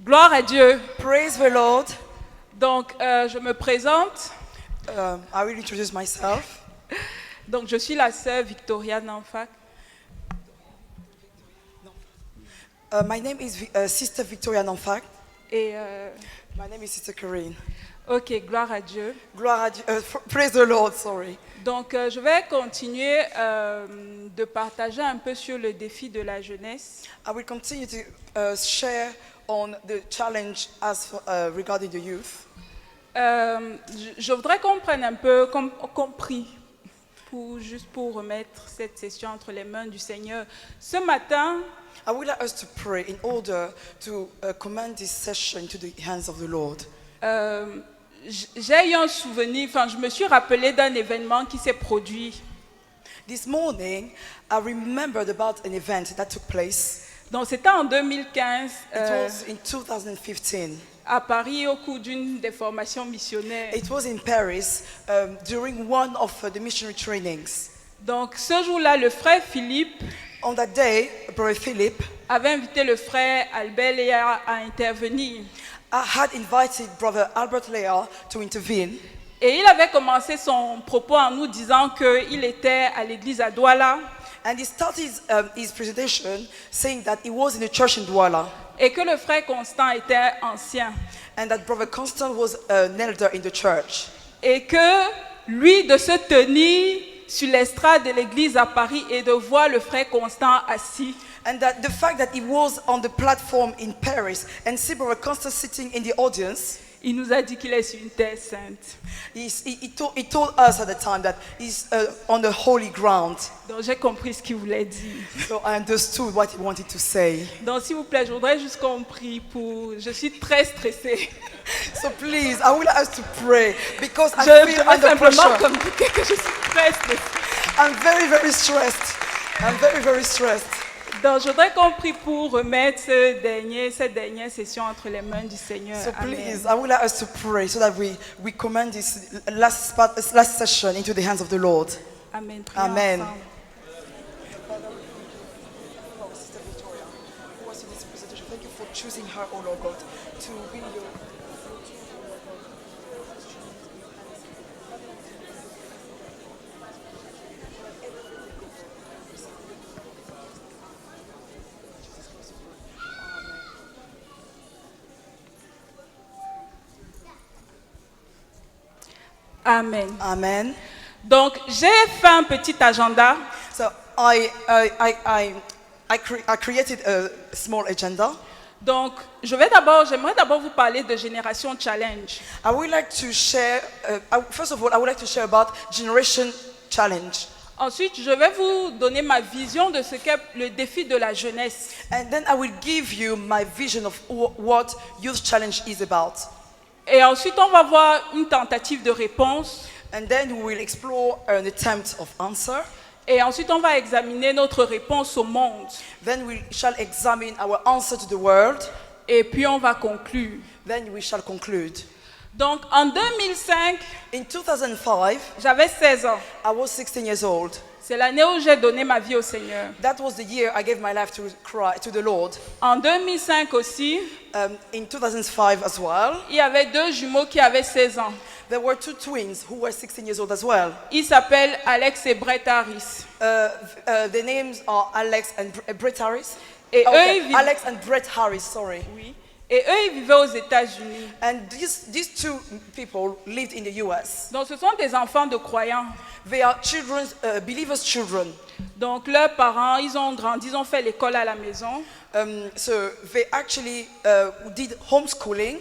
Gloire à Dieu. Praise the Lord. Donc, je me présente. I will introduce myself. Donc, je suis la sœur Victoria Nanfak. My name is Sister Victoria Nanfak. Et, My name is Sister Corinne. ok, gloire à Dieu. Gloire à Dieu. Praise the Lord, sorry. Donc, je vais continuer de partager un peu sur le défi de la jeunesse. I will continue to share on the challenge as regarding the youth. Je voudrais qu'on prenne un peu, qu'on prie, juste pour remettre cette session entre les mains du Seigneur. Ce matin, I would like us to pray in order to commend this session to the hands of the Lord. j'ai eu un souvenir, je me suis rappelé d'un événement qui s'est produit. This morning, I remembered about an event that took place. Donc, c'était en 2015 It was in 2015. à Paris au cours d'une des formations missionnaires. It was in Paris during one of the missionary trainings. Donc, ce jour-là, le frère Philippe On that day, Brother Philip avait invité le frère Albert Léa à intervenir. had invited Brother Albert Lea to intervene. Et il avait commencé son propos en nous disant qu'il était à l'église à Douala And he started his presentation saying that he was in the church in Douala et que le frère Constant était ancien. and that Brother Constant was an elder in the church. Et que lui, de se tenir sur l'estrade de l'église à Paris et de voir le frère Constant assis, And that the fact that he was on the platform in Paris and see Brother Constant sitting in the audience, il nous a dit qu'il est sur une terre sainte. he told us at the time that he's on the holy ground. Donc j'ai compris ce qu'il voulait dire. So I understood what he wanted to say. Donc s'il vous plaît, je voudrais juste qu'on prie pour... Je suis très stressée. So please, I would like us to pray because I Je feel peux under simplement pressure. communiquer que je suis très stressée. I'm very, very stressed. I'm very, very stressed. Donc je voudrais qu'on prie pour remettre cette dernière session entre les mains du Seigneur. So Amen. please, I would like us to pray so that we commend this last session into the hands of the Lord. Amen. Prions Amen. ensemble. Thank you for choosing her, oh Lord God, to be your. Amen. Amen. Donc j'ai fait un petit agenda. So I created a small agenda. Donc j'aimerais d'abord vous parler de Génération Challenge. I would like to share. First of all, I would like to share about Generation Challenge, Ensuite, je vais vous donner ma vision de ce qu'est le défi de la jeunesse. and then I will give you my vision of what Youth Challenge is about, Et ensuite, on va voir une tentative de réponse. and then we will explore an attempt of answer. Et ensuite, on va examiner notre réponse au monde. Then we shall examine our answer to the world. Et puis, on va conclure. Then we shall conclude. Donc, en 2005, In 2005, j'avais 16 ans. I was 16 years old. C'est l'année où j'ai donné ma vie au Seigneur. That was the year I gave my life to the Lord. En 2005 aussi, In 2005 as well, il y avait deux jumeaux qui avaient 16 ans. there were two twins who were 16 years old as well. Ils s'appellent Alex et Brett Harris. The names are Alex and Brett Harris. Et eux, Okay, ils vivent- Alex and Brett Harris, sorry. Oui. Et eux, ils vivaient aux États-Unis. And these two people lived in the US. Donc, ce sont des enfants de croyants. They are believers' children. Donc, leurs parents, ils ont grandi, ils ont fait l'école à la maison. So they actually did homeschooling.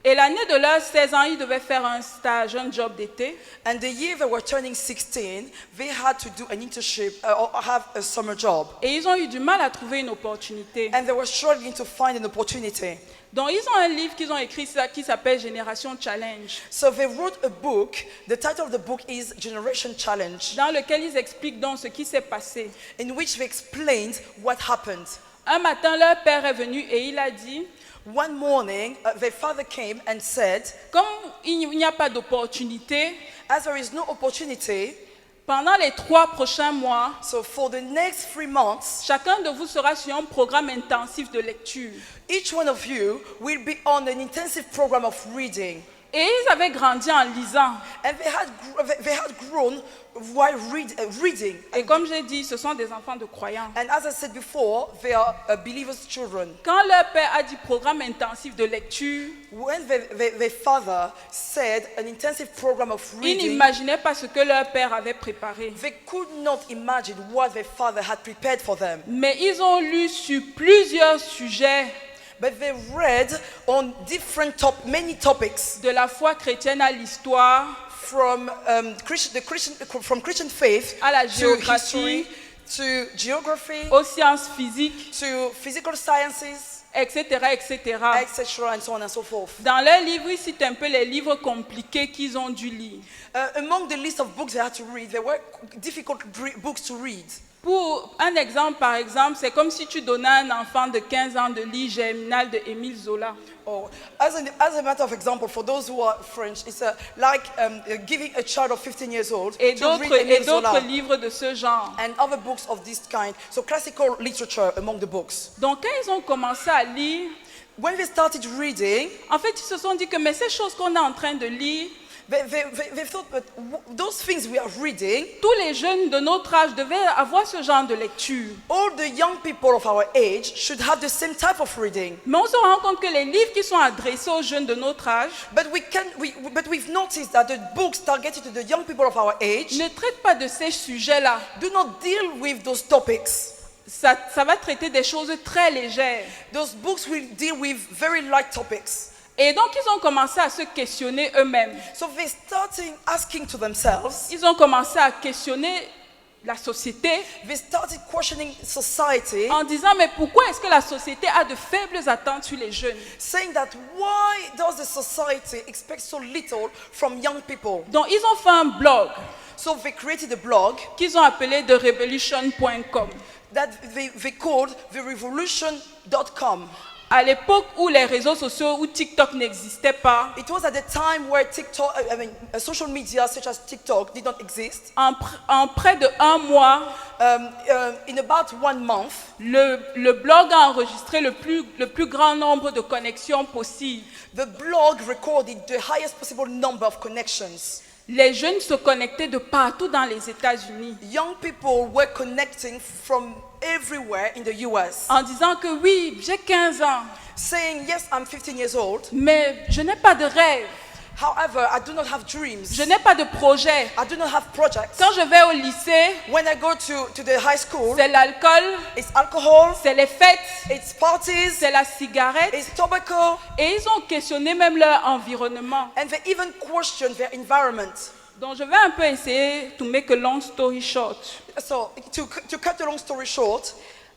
Et l'année de leurs 16 ans, ils devaient faire un stage, un job d'été. And the year they were turning 16, they had to do an internship or have a summer job. Et ils ont eu du mal à trouver une opportunité. And they were struggling to find an opportunity. Donc, ils ont un livre qu'ils ont écrit qui s'appelle Génération Challenge, So they wrote a book. The title of the book is Generation Challenge, dans lequel ils expliquent donc ce qui s'est passé. in which they explained what happened. Un matin, leur père est venu et il a dit, One morning, their father came and said, comme il n'y a pas d'opportunité, as there is no opportunity, Pendant les 3 prochains mois, So for the next 3 months, chacun de vous sera sur un programme intensif de lecture. each one of you will be on an intensive program of reading. Et ils avaient grandi en lisant. And they had grown while reading. Et comme j'ai dit, ce sont des enfants de croyants. And as I said before, they are believers' children. Quand leur père a dit programme intensif de lecture, When their father said an intensive program of ils reading, n'imaginaient pas ce que leur père avait préparé. they could not imagine what their father had prepared for them. Mais ils ont lu sur plusieurs sujets But they read on many topics de la foi chrétienne à l'histoire, from Christian faith à la to géographie, history to geography aux sciences physiques, to physical sciences, etc., etc. etc., and so on and so forth. Dans leurs livres, ils citent un peu les livres compliqués qu'ils ont dû lire. Among the list of books they had to read, there were difficult books to read. Pour un exemple, par exemple, c'est comme si tu donnais à un enfant de 15 ans de lire Germinal de Émile Zola. Oh, as a matter of example, for those who are French, it's like giving a child of 15 years old Et to read d'autres Émile Zola livres de ce genre. and other books of this kind. So classical literature among the books. Donc quand ils ont commencé à lire, When they started reading, en fait, ils se sont dit que mais ces choses qu'on est en train de lire, they thought that those things we are reading, tous les jeunes de notre âge devaient avoir ce genre de lecture. all the young people of our age should have the same type of reading. Mais on se rend compte que les livres qui sont adressés aux jeunes de notre âge But we've noticed that the books targeted to the young people of our age ne traitent pas de ces sujets-là. do not deal with those topics. Ça va traiter des choses très légères. Those books will deal with very light topics. Et donc, ils ont commencé à se questionner eux-mêmes. So they started asking to themselves, Ils ont commencé à questionner la société they started questioning society, en disant, mais pourquoi est-ce que la société a de faibles attentes sur les jeunes? saying that why does the society expect so little from young people? Donc, ils ont fait un blog So they created a blog qu'ils ont appelé TheRevolution.com. that they called therevolution.com. À l'époque où les réseaux sociaux, où TikTok n'existait pas, It was at the time where social media such as TikTok did not exist. en près de 1 mois, In about 1 month, le blog a enregistré le plus grand nombre de connexions possibles. the blog recorded the highest possible number of connections. Les jeunes se connectaient de partout dans les États-Unis Young people were connecting from everywhere in the US, en disant que oui, j'ai 15 ans, saying, yes, I'm 15 years old. mais je n'ai pas de rêve, However, I do not have dreams. je n'ai pas de projet. I do not have projects. Quand je vais au lycée, When I go to the high school, c'est l'alcool, it's alcohol, c'est les fêtes, it's parties, c'est la cigarette. it's tobacco, Et ils ont questionné même leur environnement. and they even question their environment. Donc je vais un peu essayer to make a long story short. So, to cut the long story short,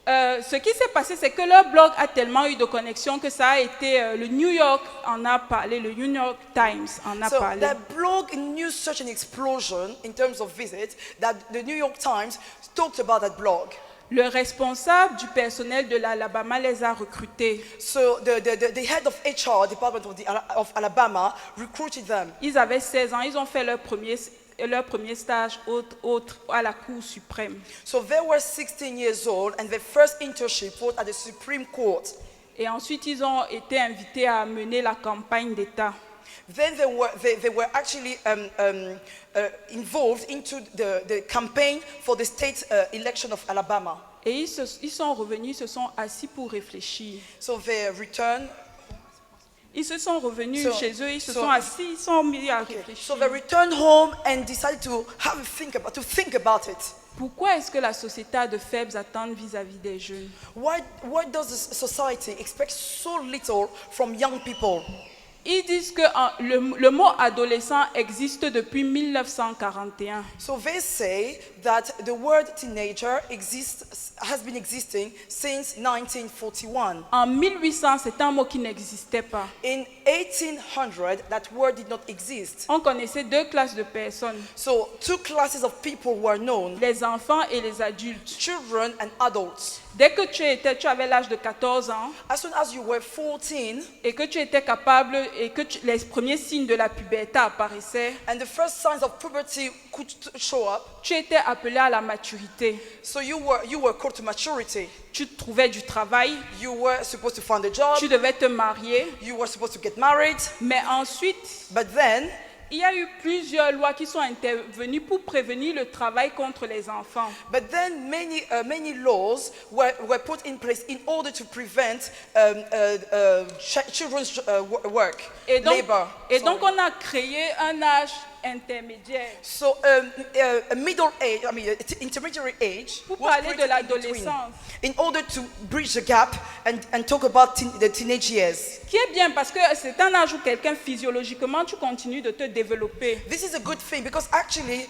Ce qui s'est passé, c'est que leur blog a tellement eu de connexions que ça a été, le New York en a parlé, le New York Times en a so parlé. their blog knew such an explosion in terms of visits that the New York Times talked about that blog. Le responsable du personnel de l'Alabama les a recrutés. So the head of HR department of Alabama recruited them. Ils avaient 16 ans, ils ont fait leur premier stage à la Cour suprême. So they were 16 years old, and their first internship was at the Supreme Court. Et ensuite, ils ont été invités à mener la campagne d'État. Then they were actually involved into the campaign for the state election of Alabama. Et ils sont revenus, ils se sont assis pour réfléchir. So they returned. Ils se sont revenus So- chez eux, ils se so- sont assis, ils sont mis à So réfléchir. they returned home and decided to think about it. Pourquoi est-ce que la société a de faibles attentes vis-à-vis des jeunes? Why does the society expect so little from young people? Ils disent que le mot adolescent existe depuis 1941. So they say that the word teenager has been existing since 1941. En 1800, c'est un mot qui n'existait pas. In 1800, that word did not exist. On connaissait 2 classes de personnes, So 2 classes of people were known, les enfants et les adultes. children and adults. Dès que tu avais l'âge de 14 ans as soon as you were 14, et que tu étais capable et que les premiers signes de la puberté apparaissaient, and the first signs of puberty could show up, tu étais appelé à la maturité. so you were called to maturity. Tu trouvais du travail, You were supposed to find a job, tu devais te marier, you were supposed to get married, mais ensuite, but then il y a eu plusieurs lois qui sont intervenues pour prévenir le travail contre les enfants. many laws were put in place in order to prevent children's work, Et donc, labor. on a créé un âge intermédiaire So a middle age, I mean, intermediary age, pour was parler de created in between l'adolescence. in order to bridge the gap and talk about the teenage years. Qui est bien parce que c'est un âge où quelqu'un physiologiquement tu continues de te développer. This is a good thing because actually,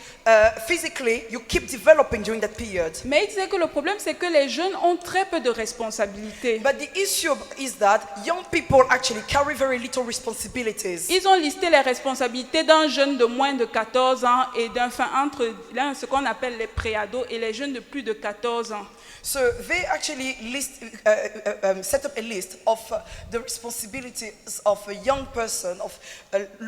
physically, you keep developing during that period. Mais il disait que le problème c'est que les jeunes ont très peu de responsabilités. But the issue is that young people actually carry very little responsibilities. Ils ont listé les responsabilités d'un jeune de moins de 14 ans et entre ce qu'on appelle les préados et les jeunes de plus de 14 ans. So they actually set up a list of the responsibilities of a young person of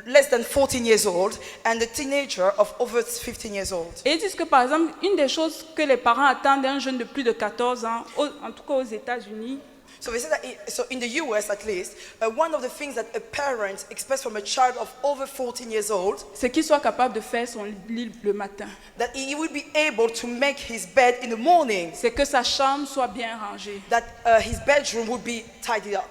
less than 14 years old and a teenager of over 15 years old. Et ils disent que par exemple, une des choses que les parents attendent d'un jeune de plus de 14 ans, en tout cas aux États-Unis, So they said that so in the US at least, one of the things that a parent expects from a child of over 14 years old, c'est qu'il soit capable de faire son lit le matin. that he will be able to make his bed in the morning, C'est que sa chambre soit bien rangée, that his bedroom would be tidied up,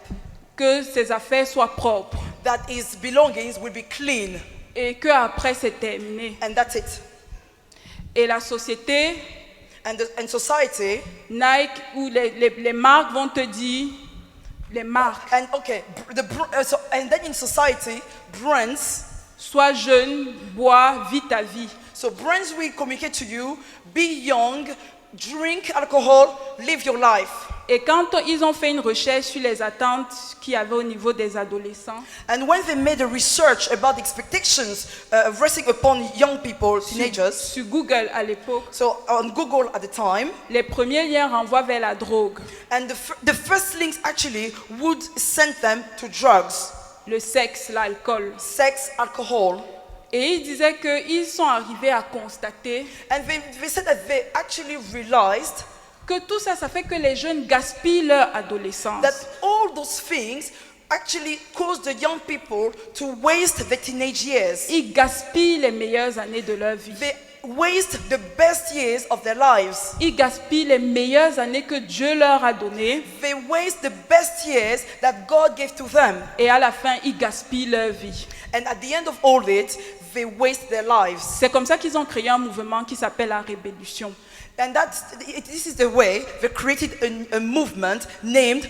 que ses affaires soient propres that his belongings will be clean, et qu'après c'est terminé. and that's it. Et la société, And society, Nike ou les marques vont te dire, les marques, and okay, and then in society, brands, sois jeune, bois, vis ta vie. so brands will communicate to you, be young, drink alcohol, live your life. Et quand ils ont fait une recherche sur les attentes qu'il y avait au niveau des adolescents, And when they made a research about the expectations resting upon young people, teenagers, sur Google à l'époque, so on Google at the time, les premiers liens renvoient vers la drogue, and the first links actually would send them to drugs, le sexe, l'alcool. sex, alcohol. Et ils disaient qu'ils sont arrivés à constater And they said that they actually realized que tout ça, ça fait que les jeunes gaspillent leur adolescence. that all those things actually cause the young people to waste their teenage years. Ils gaspillent les meilleures années de leur vie. They waste the best years of their lives. Ils gaspillent les meilleures années que Dieu leur a données. They waste the best years that God gave to them. Et à la fin, ils gaspillent leur vie. And at the end of all it, they waste their lives. C'est comme ça qu'ils ont créé un mouvement qui s'appelle la Révolution. And this is the way they created a movement named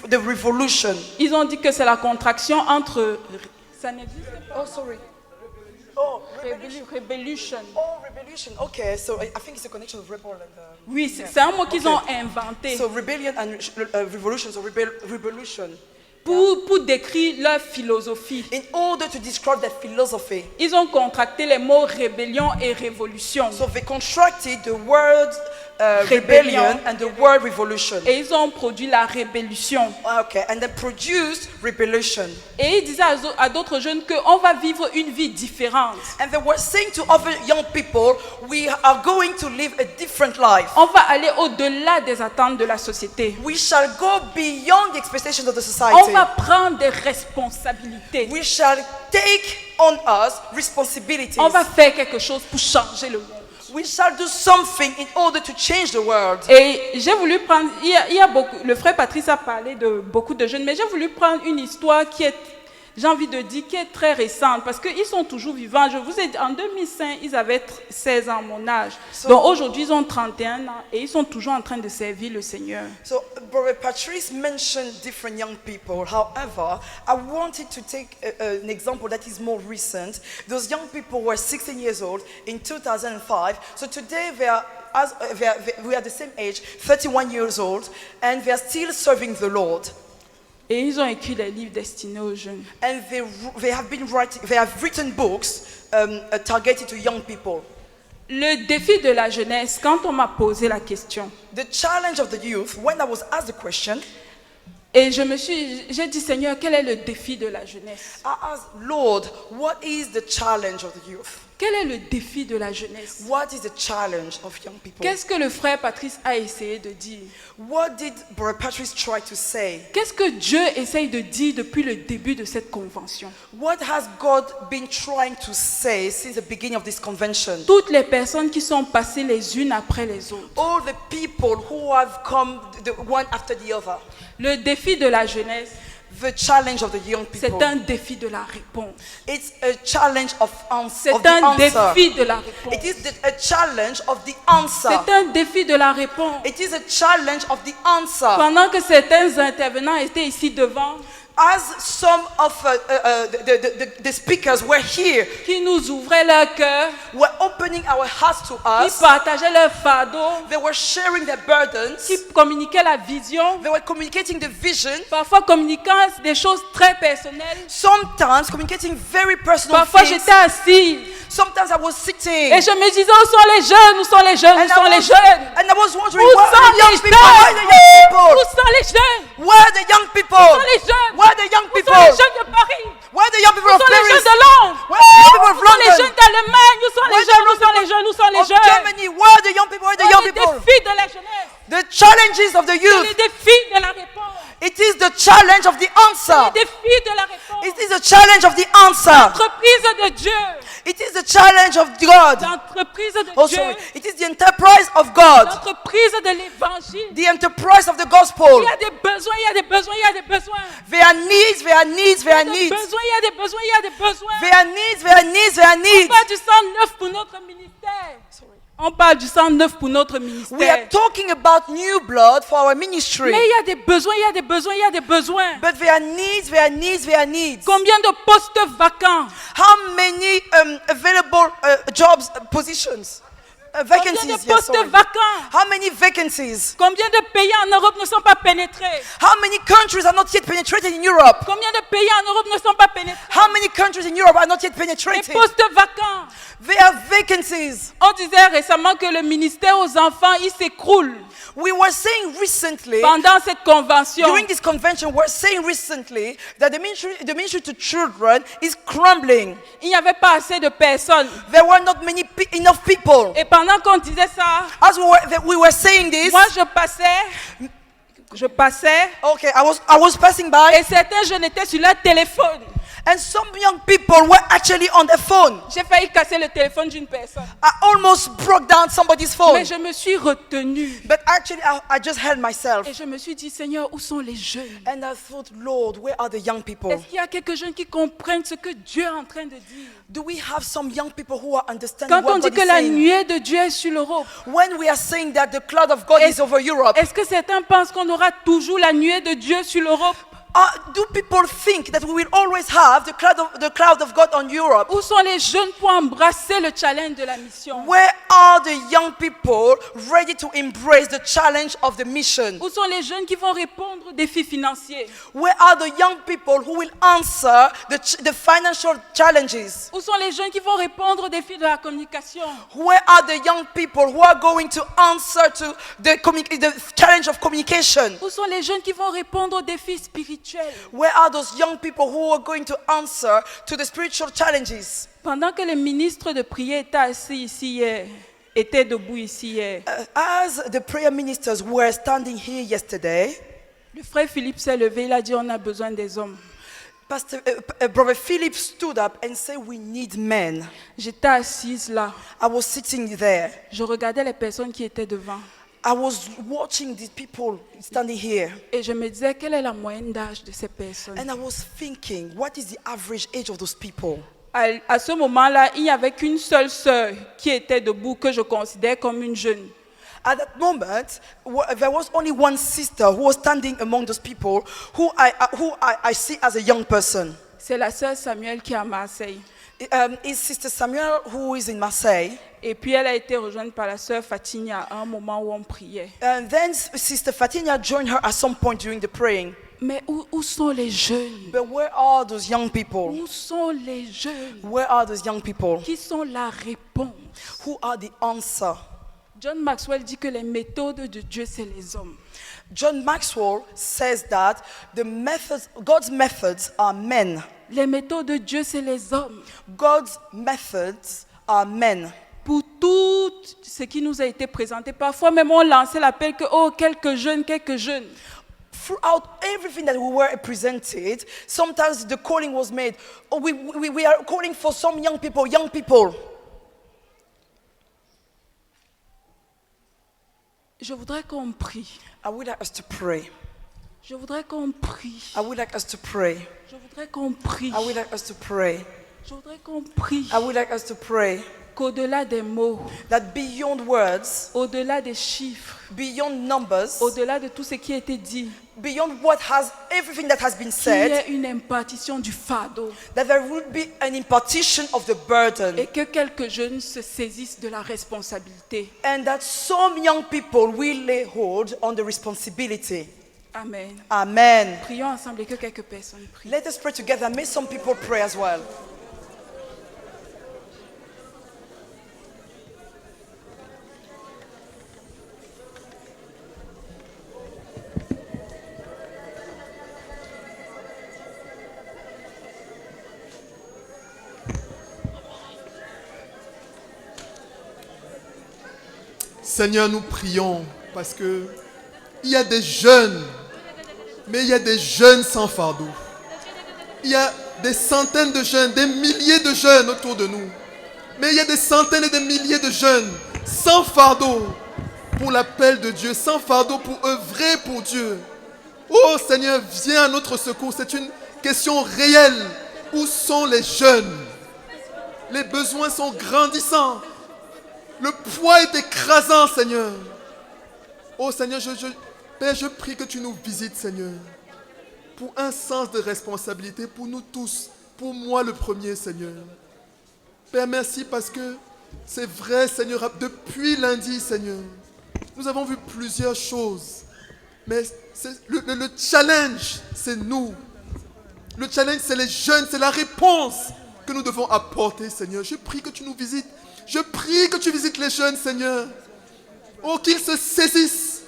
the Revolution. Ils ont dit que c'est la contraction entre... Ça n'existe pas. Oh, sorry. Oh, Revolution. Oh, revolution. Okay, so I think it's a connection of rebel and. Oui, c'est un mot qu'ils ont inventé So rebellion and revolution, so revolution. pour décrire leur philosophie. In order to describe their philosophy, Ils ont contracté les mots rébellion et révolution. so they contracted the word Rebellion. rebellion and the word revolution. Et ils ont produit la révolution. Okay, and then produced revolution. Et ils disaient à d'autres jeunes qu'on va vivre une vie différente. And they were saying to other young people, we are going to live a different life. On va aller au-delà des attentes de la société. We shall go beyond the expectations of the On society. va prendre des responsabilités. We shall take on us responsibilities. On va faire quelque chose pour changer le monde. We shall do something in order to change the world. Et j'ai voulu prendre, il y a beaucoup, le frère Patrice a parlé de beaucoup de jeunes, mais j'ai voulu prendre une histoire qui est, j'ai envie de dire, qui est très récente, parce qu'ils sont toujours vivants. Je vous ai dit, en 2005, ils avaient 16 ans, mon âge. Donc aujourd'hui, ils ont 31 ans et ils sont toujours en train de servir le Seigneur. So, Brother Patrice mentioned different young people. However, I wanted to take an example that is more recent. Those young people were 16 years old in 2005. So today we are the same age, 31 years old, and they are still serving the Lord. Et ils ont écrit des livres destinés aux jeunes. And they have written books targeted to young people. Le défi de la jeunesse, quand on m'a posé la question, The challenge of the youth, when I was asked the question, et j'ai dit, Seigneur, quel est le défi de la jeunesse? I asked, Lord, what is the challenge of the youth? Quel est le défi de la jeunesse? What is the challenge of young people? Qu'est-ce que le frère Patrice a essayé de dire? What did Brother Patrice try to say? Qu'est-ce que Dieu essaye de dire depuis le début de cette convention? What has God been trying to say since the beginning of this convention? Toutes les personnes qui sont passées les unes après les autres. All the people who have come the one after the other. Le défi de la jeunesse, The challenge of the young c'est people. un défi de la réponse. It's a challenge of C'est the un answer. défi de la réponse. It is a challenge of the answer. C'est un défi de la réponse. It is a challenge of the answer. Pendant que certains intervenants étaient ici devant, As some of the speakers were here, qui nous ouvraient leur cœur, were opening our hearts to qui us, partageaient leur fardeau, they were sharing their burdens, qui communiquaient la vision, they were communicating the vision, parfois communiquant des choses très personnelles. sometimes communicating very personal Parfois things. j'étais assise Sometimes I was sitting et je me disais, où sont les jeunes, où sont les jeunes, où sont les jeunes? and I was wondering, Où where are sont the young les people? Where are the young jeunes? Où people? sont les jeunes? Where are the young people? Où sont les jeunes? Where are the young Où people? sont les jeunes de Paris? Where are the young people Où of sont les jeunes Paris? de Londres? Where are the young people of Où sont les London? jeunes d'Allemagne? Où sont les Where jeunes? the Où sont les jeunes? Où sont les Of jeunes? Germany? Where are the young people? Where are the young Le people? défi de la jeunesse, The challenges of the c'est le youth. défi de la réponse. It is the challenge of the Le answer. défi de la réponse. It is the challenge of the answer. L'entreprise de Dieu. It is the challenge of God. L'entreprise de Oh, Dieu. sorry. It is the enterprise of God. L'entreprise de l'évangile. The enterprise of the Il gospel. y a des besoins, il y a des besoins, il y a des besoins. There are needs, there are needs, there are Il y a des needs. besoins, il y a des besoins, il y a des besoins. There are needs, there are needs, there are On needs. parle du sang neuf pour notre ministère. On parle du sang neuf pour notre We are ministère. talking about new blood for our ministry. Mais il y a des besoins, il y a des besoins, il y a des besoins. But there are needs, there are needs, there are needs. Combien de postes vacants? How many available jobs, positions? Combien de Vacancies, yes, postes sorry. vacants? How many vacancies? Combien de pays en Europe ne sont pas pénétrés? How many countries are not yet penetrated in Europe? Combien de pays en Europe ne sont pas pénétrés? How many countries in Europe are not yet Les penetrated? postes vacants. There are vacancies. On disait récemment que le ministère aux enfants, il s'écroule. We were saying recently, Pendant cette convention, during this convention, we're saying recently that the ministry to children is crumbling. il n'y avait pas assez de personnes. There were not enough people. Et pendant qu'on disait ça, As we were saying this, moi je passais, okay, I was passing by, et certains jeunes étaient sur leur téléphone. and some young people were actually on their phone. J'ai failli casser le téléphone d'une personne. I almost broke down somebody's phone, Mais je me suis retenue. but actually I just held myself. Et je me suis dit, Seigneur, où sont les jeunes? And I thought, Lord, where are the young people? Est-ce qu'il y a quelques jeunes qui comprennent ce que Dieu est en train de dire? Do we have some young people who are understanding Quand on what dit God que is la saying? nuée de Dieu est sur l'Europe, When we are saying that the cloud of God is over Europe, est-ce que certains pensent qu'on aura toujours la nuée de Dieu sur l'Europe? do people think that we will always have the cloud of God on Europe? Où sont les jeunes pour embrasser le challenge de la mission? Where are the young people ready to embrace the challenge of the mission? Où sont les jeunes qui vont répondre aux défis financiers? Where are the young people who will answer the financial challenges? Où sont les jeunes qui vont répondre aux défis de la communication? Where are the young people who are going to answer to the challenge of communication? Où sont les jeunes qui vont répondre aux défis spirituels? Where are those young people who are going to answer to the spiritual challenges? Pendant que le ministre de prière était assis ici hier, était debout ici hier, As the prayer ministers were standing here yesterday, le frère Philippe s'est levé, il a dit on a besoin des hommes. Brother Philip stood up and said, we need men. J'étais assise là, I was sitting there. je regardais les personnes qui étaient devant I was watching these people standing here. et je me disais quelle est la moyenne d'âge de ces personnes. And I was thinking, what is the average age of those people? À ce moment-là, il n'y avait qu'une seule sœur qui était debout que je considère comme une jeune. At that moment, there was only one sister who was standing among those people who I see as a young person. C'est la sœur Samuel qui est à Marseille. Is Sister Samuel who is in Marseille. Et puis elle a été rejointe par la sœur Fatinia à un moment où on priait. And then Sister Fatina joined her at some point during the praying. Mais où sont les jeunes? But where are those young people? Où sont les jeunes? Where are those young people? Qui sont la réponse? Who are the answer? John Maxwell dit que les méthodes de Dieu, c'est les hommes. John Maxwell says that God's methods are men. Les méthodes de Dieu, c'est les hommes. God's methods are men. Pour tout ce qui nous a été présenté, parfois même on lançait l'appel que, oh, quelques jeunes, quelques jeunes. Throughout everything that we were presented, sometimes the calling was made. Oh, we are calling for some young people, young people. Je voudrais qu'on prie. I would like us to pray. Je voudrais qu'on prie. I would like us to pray. Je voudrais qu'on prie. I would like us to pray. Je voudrais qu'on prie. I would like us to pray Qu'au-delà des mots, that beyond words, au-delà des chiffres, beyond numbers, au-delà de tout ce qui a été dit, beyond everything that has been qu'il y said, ait une impartition du fardeau that there would be an impartition of the burden, et que quelques jeunes se saisissent de la responsabilité. and that some young people will lay hold on the responsibility. Amen. Amen. Prions ensemble et que quelques personnes prient. Let us pray together. May some people pray as well. Seigneur, nous prions parce que il y a des jeunes, mais il y a des jeunes sans fardeau. Il y a des centaines de jeunes, des milliers de jeunes autour de nous. Mais il y a des centaines et des milliers de jeunes sans fardeau pour l'appel de Dieu, sans fardeau pour œuvrer pour Dieu. Oh Seigneur, viens à notre secours. C'est une question réelle. Où sont les jeunes? Les besoins sont grandissants. Le poids est écrasant, Seigneur. Oh Seigneur, Père, je prie que tu nous visites, Seigneur. Pour un sens de responsabilité, pour nous tous. Pour moi le premier, Seigneur. Père, merci parce que c'est vrai, Seigneur, depuis lundi, Seigneur, nous avons vu plusieurs choses. Mais le challenge, c'est nous. Le challenge, c'est les jeunes, c'est la réponse que nous devons apporter, Seigneur. Je prie que tu nous visites. Je prie que tu visites les jeunes, Seigneur. Oh, qu'ils se saisissent.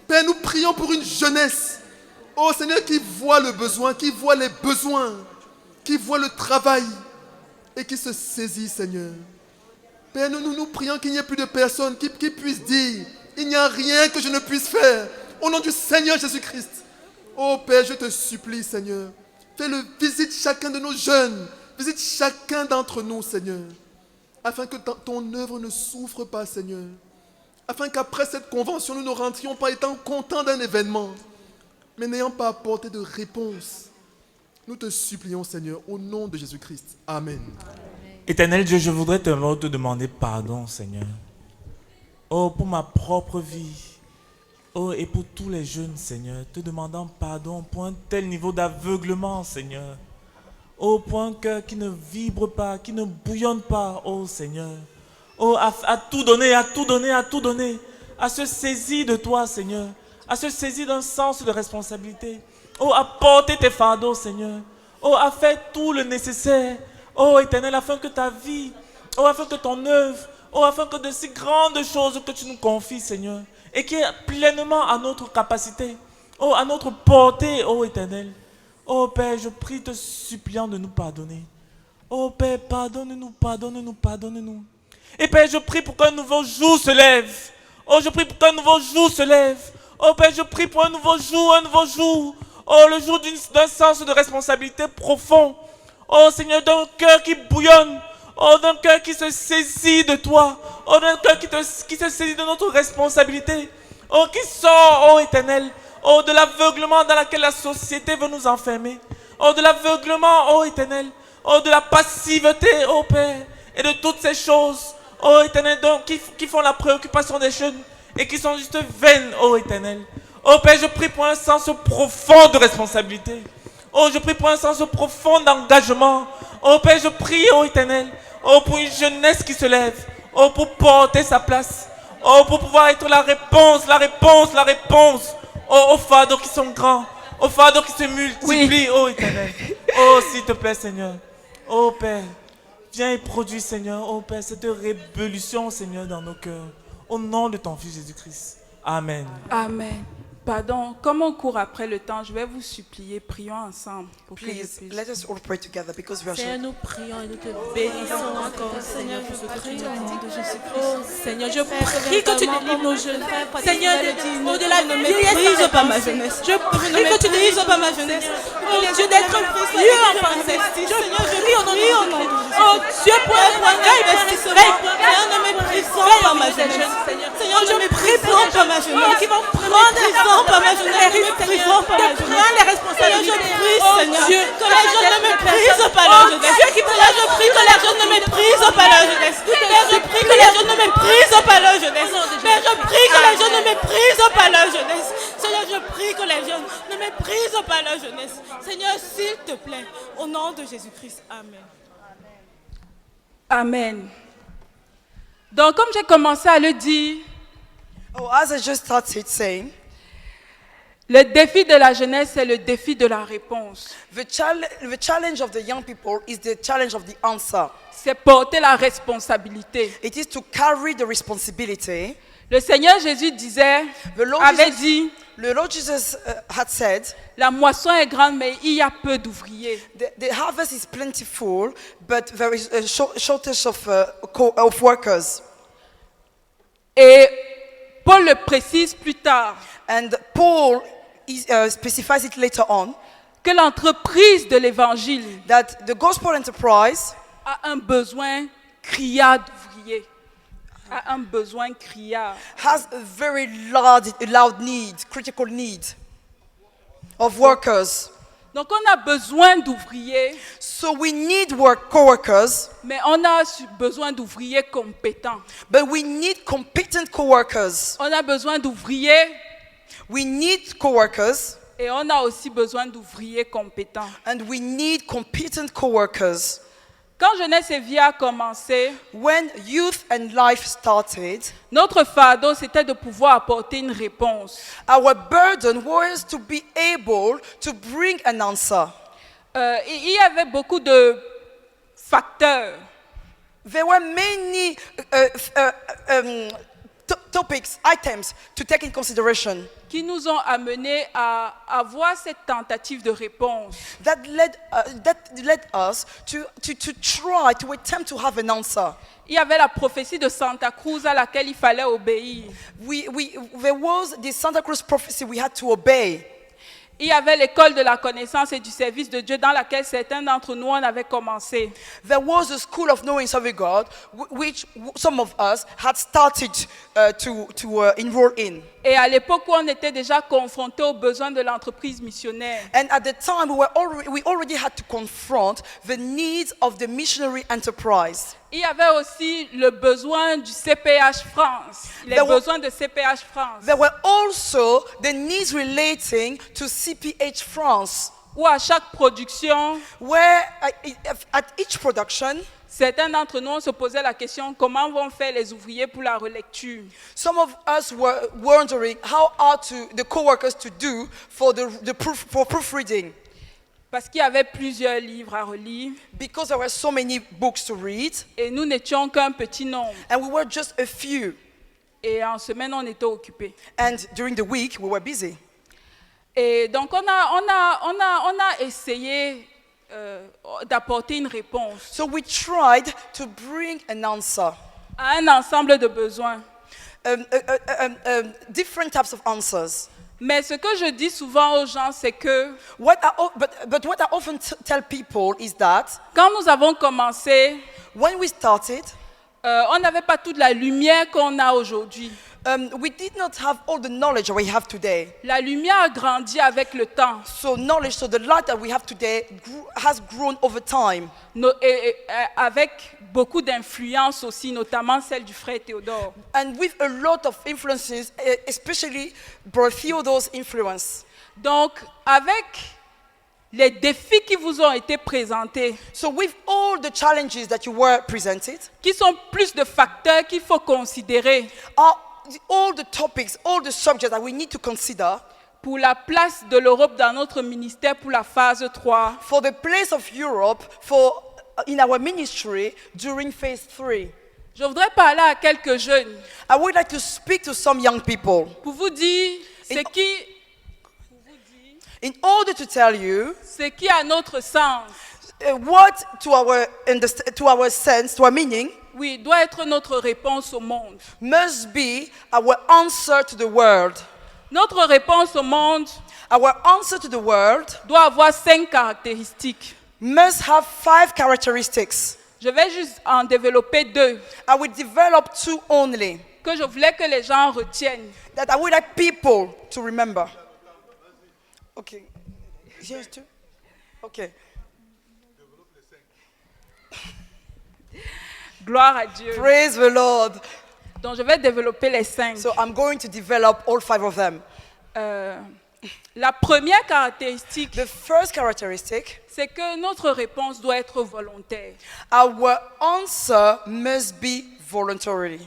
Père, nous prions pour une jeunesse. Oh, Seigneur, qui voit le besoin, qui voit les besoins, qui voit le travail et qui se saisit, Seigneur. Père, nous prions qu'il n'y ait plus de personnes qui puissent dire, il n'y a rien que je ne puisse faire. Au nom du Seigneur Jésus-Christ. Oh, Père, je te supplie, Seigneur. Fais-le, visite chacun de nos jeunes. Visite chacun d'entre nous, Seigneur. Afin que ton œuvre ne souffre pas, Seigneur. Afin qu'après cette convention, nous ne rentrions pas étant contents d'un événement, mais n'ayant pas apporté de réponse. Nous te supplions, Seigneur, au nom de Jésus-Christ. Amen. Éternel Dieu, je voudrais te demander pardon, Seigneur. Oh, pour ma propre vie. Oh, et pour tous les jeunes, Seigneur. Te demandant pardon pour un tel niveau d'aveuglement, Seigneur. Oh, pour un cœur qui ne vibre pas, qui ne bouillonne pas, oh Seigneur. Oh, à tout donner, à tout donner, à tout donner. À se saisir de toi, Seigneur. À se saisir d'un sens de responsabilité. Oh, à porter tes fardeaux, Seigneur. Oh, à faire tout le nécessaire. Oh, Éternel, afin que ta vie, oh, afin que ton œuvre, oh, afin que de si grandes choses que tu nous confies, Seigneur, et qui est pleinement à notre capacité, oh, à notre portée, oh, Éternel. Oh Père, je prie te suppliant de nous pardonner. Oh Père, pardonne-nous, pardonne-nous, pardonne-nous. Et Père, je prie pour qu'un nouveau jour se lève. Oh, je prie pour qu'un nouveau jour se lève. Oh Père, je prie pour un nouveau jour, un nouveau jour. Oh, le jour d'un sens de responsabilité profond. Oh Seigneur, d'un cœur qui bouillonne. Oh, d'un cœur qui se saisit de toi. Oh, d'un cœur qui se saisit de notre responsabilité. Oh, qui sort, oh Éternel. Oh, de l'aveuglement dans lequel la société veut nous enfermer. Oh, de l'aveuglement, oh Éternel. Oh, de la passivité, oh Père. Et de toutes ces choses, oh Éternel, donc, qui font la préoccupation des jeunes et qui sont juste vaines, oh Éternel. Oh Père, je prie pour un sens profond de responsabilité. Oh, je prie pour un sens profond d'engagement. Oh Père, je prie, oh Éternel, oh pour une jeunesse qui se lève. Oh, pour porter sa place. Oh, pour pouvoir être la réponse. Oh, aux fardeaux qui sont grands. aux fardeaux qui se multiplient, oh Éternel. Oh, s'il te plaît, Seigneur. Oh, Père, viens et produis, Seigneur, oh Père, cette révolution, Seigneur, dans nos cœurs. Au nom de ton Fils Jésus-Christ. Amen. Amen. Pardon, comme on court après le temps, je vais vous supplier, prions ensemble pour que je Please, puisse. let us all pray together because we are Seigneur, so... nous prions et nous te bénissons encore, Seigneur, pour ce que tu nous dis de Jésus-Christ. Oh, Seigneur, je prie que tu délivres nos jeunes. Seigneur, au-delà de mes vieillesse, pas ma jeunesse. Je prie que tu délivres pas ma jeunesse. Oh Dieu, d'être lieu en pensée. Seigneur, je prie au nom de Jésus. Oh Dieu, pour un point d'investissement. Seigneur, ne méprisons pas ma jeunesse. Seigneur, je méprisons pas ma jeunesse. Qui vont prendre pas ma jeunesse. Méprisons pas ma jeunesse. Les responsabilités. Je prie, Seigneur, que les jeunes ne méprisent pas leur jeunesse. Seigneur, je prie que les jeunes ne méprisent pas leur jeunesse. Seigneur, je prie que les jeunes ne méprisent pas leur jeunesse. Seigneur, je prie que les jeunes ne méprisent pas leur jeunesse. Seigneur, je prie que les jeunes ne méprisent pas leur jeunesse. Seigneur, s'il te plaît, au nom de Jésus-Christ. Amen. Amen. Donc, comme j'ai commencé à le dire, Oh, as I just started saying, le défi de la jeunesse, c'est le défi de la réponse. the challenge of the young people is the challenge of the answer. C'est porter la responsabilité. It is to carry the responsibility. Le Seigneur Jésus disait, The Lord avait Jesus, dit, the Lord Jesus had said, la moisson est grande, mais il y a peu d'ouvriers. the harvest is plentiful, but there is a shortage of workers. Et Paul le précise plus tard, And Paul specifies it later on, que l'entreprise de l'évangile that the gospel enterprise a un besoin criard d'ouvriers. A un besoin criard. has a very loud need, critical need of workers. Donc on a besoin d'ouvriers, So we need co-workers, mais on a besoin d'ouvriers compétents. but we need competent co-workers. On a besoin d'ouvriers We need co-workers, et on a aussi besoin d'ouvriers compétents. and we need competent co-workers. Quand Jeunesse et Vie a commencé, When youth and life started, notre fardeau, c'était de pouvoir apporter une réponse. our burden was to be able to bring an answer. Il y avait beaucoup de facteurs There were many topics, items to take in consideration qui nous ont amenés à avoir cette tentative de réponse. that led us to try to attempt to have an answer. Il y avait la prophétie de Santa Cruz à laquelle il fallait obéir. There was the Santa Cruz prophecy we had to obey. Il y avait l'école de la connaissance et du service de Dieu dans laquelle certains d'entre nous en avaient commencé. There was a school of knowing serving God, which some of us had started to enroll in. Et à l'époque où on était déjà confronté aux besoins de l'entreprise missionnaire. And at the time, we already had to confront the needs of the missionary enterprise. Il y avait aussi le besoin du CPH France, les There were- besoins de CPH France, There were also the needs relating to CPH France, où à chaque production, where at each production, certains d'entre nous on se posaient la question comment vont faire les ouvriers pour la relecture. some of us were wondering how are the co-workers to do for proofreading, Parce qu'il y avait plusieurs livres à relire because there were so many books to read, et nous n'étions qu'un petit nombre. and we were just a few. Et en semaine, on était occupés. And during the week, we were busy. Et donc, on a essayé d'apporter une réponse So we tried to bring an answer, à un ensemble de besoins. different types of answers. Mais ce que je dis souvent aux gens, c'est que But what I often tell people is that quand nous avons commencé, when we started, on n'avait pas toute la lumière qu'on a aujourd'hui. we did not have all the knowledge that we have today. La lumière a grandi avec le temps. So the light that we have today has grown over time. Avec beaucoup d'influence aussi, notamment celle du frère Théodore. And with a lot of influences, especially Brother Theodore's influence. Donc, avec les défis qui vous ont été présentés, So with all the challenges that you were presented, qui sont plus de facteurs qu'il faut considérer, all the topics, all the subjects that we need to consider, pour la place de l'Europe dans notre ministère pour la phase 3. For the place of Europe in our ministry during phase 3. Je voudrais parler à quelques jeunes I would like to speak to some young people pour vous dire in order to tell you ce qui à notre sens, what to our sense, to our meaning, oui, doit être notre réponse au monde. must be our answer to the world. Notre réponse au monde Our answer to the world doit avoir 5 caractéristiques. must have 5 characteristics. Je vais juste en développer 2 I will develop 2 only que je voulais que les gens retiennent. that I would like people to remember. Okay. Here's 2. Okay. Gloire à Dieu. Praise the Lord. Donc je vais développer les 5. So I'm going to develop all 5 of them. La première caractéristique, The first characteristic, c'est que notre réponse doit être volontaire. our answer must be voluntarily.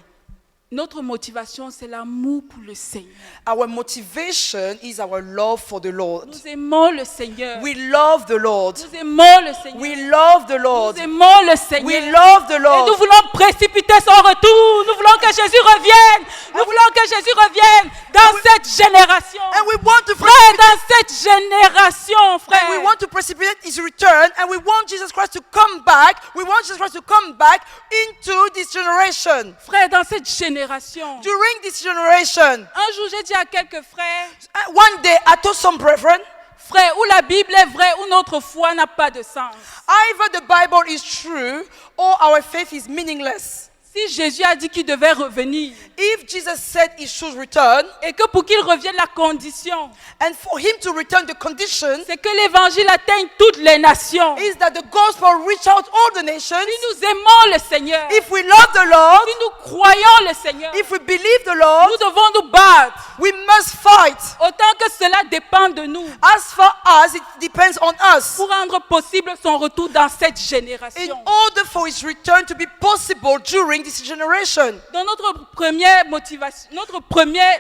Notre motivation, c'est l'amour pour le Seigneur. Our motivation is our love for the Lord. Nous aimons le Seigneur. We love the Lord. Nous aimons le Seigneur. We love the Lord. Nous aimons le We Seigneur. love the Et nous Lord. voulons précipiter son retour. Nous voulons que Jésus revienne. Nous voulons que Jésus revienne dans cette génération. And we want to Frère, dans cette génération, frère. And we want to precipitate his return, and we want Jesus Christ to come back. We want Jesus Christ to come back into this generation. Frère, dans cette génération. During this generation, Un jour, j'ai dit à quelques frères, one day I told some brethren, frère, où la Bible est vraie, où notre foi n'a pas de sens. either the Bible is true or our faith is meaningless. Si Jésus a dit qu'il devait revenir If Jesus said he should return, et que pour qu'il revienne, la condition, and for him to return, the condition c'est que l'évangile atteigne toutes les nations. is that the gospel reach out all the nations. Si nous aimons le Seigneur, If we love the Lord, si nous croyons le Seigneur, if we believe the Lord, nous devons nous battre we must fight autant que cela dépend de nous as far as it depends on us. pour rendre possible son retour dans cette In génération. order for his return to be possible during this generation. Dans notre première motivation,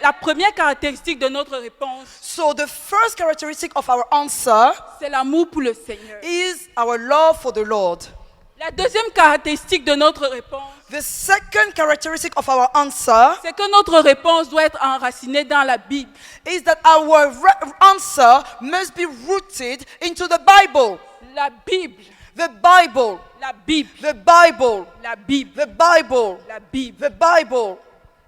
la première caractéristique de notre réponse, So the first characteristic of our answer c'est l'amour pour le Seigneur. is our love for the Lord. La deuxième caractéristique de notre réponse, The second characteristic of our answer c'est que notre réponse doit être enracinée dans la Bible. is that our answer must be rooted into the Bible. La Bible, The Bible. la Bible, The Bible. la Bible, The Bible. la Bible. The Bible.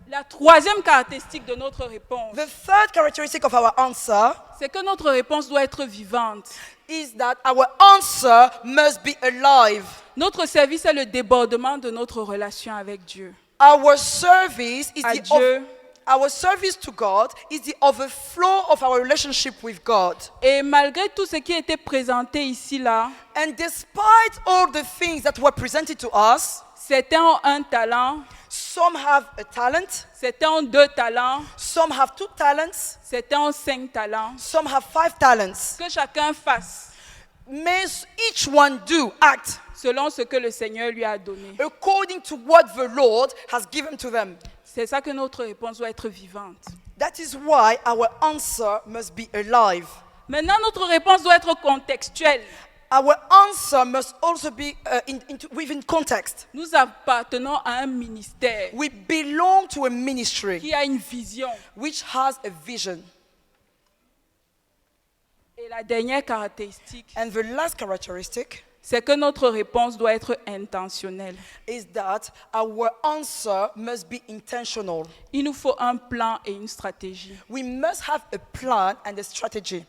La troisième caractéristique de notre réponse, The third characteristic of our answer c'est que notre réponse doit être vivante. is that our answer must be alive. Notre service est le débordement de notre relation avec Dieu. Our service is À the Dieu. our service to God is the overflow of our relationship with God. Et malgré tout ce qui était présenté ici, là, And despite all the things that were presented to us, certains ont un talent, some have a talent, certains ont 2 talents, some have 2 talents, certains ont 5 talents. some have 5 talents. Que chacun fasse May each one do, act selon ce que le Seigneur lui a donné. according to what the Lord has given to them. C'est ça que notre réponse doit être vivante. That is why our answer must be alive. Maintenant, notre réponse doit être contextuelle. Our answer must also be within context. Nous appartenons à un ministère We belong to a ministry qui a une vision. which has a vision. Et la dernière caractéristique, And the last characteristic c'est que notre réponse doit être intentionnelle. is that our answer must be intentional. Il nous faut un plan et une stratégie. We must have a plan and a strategy.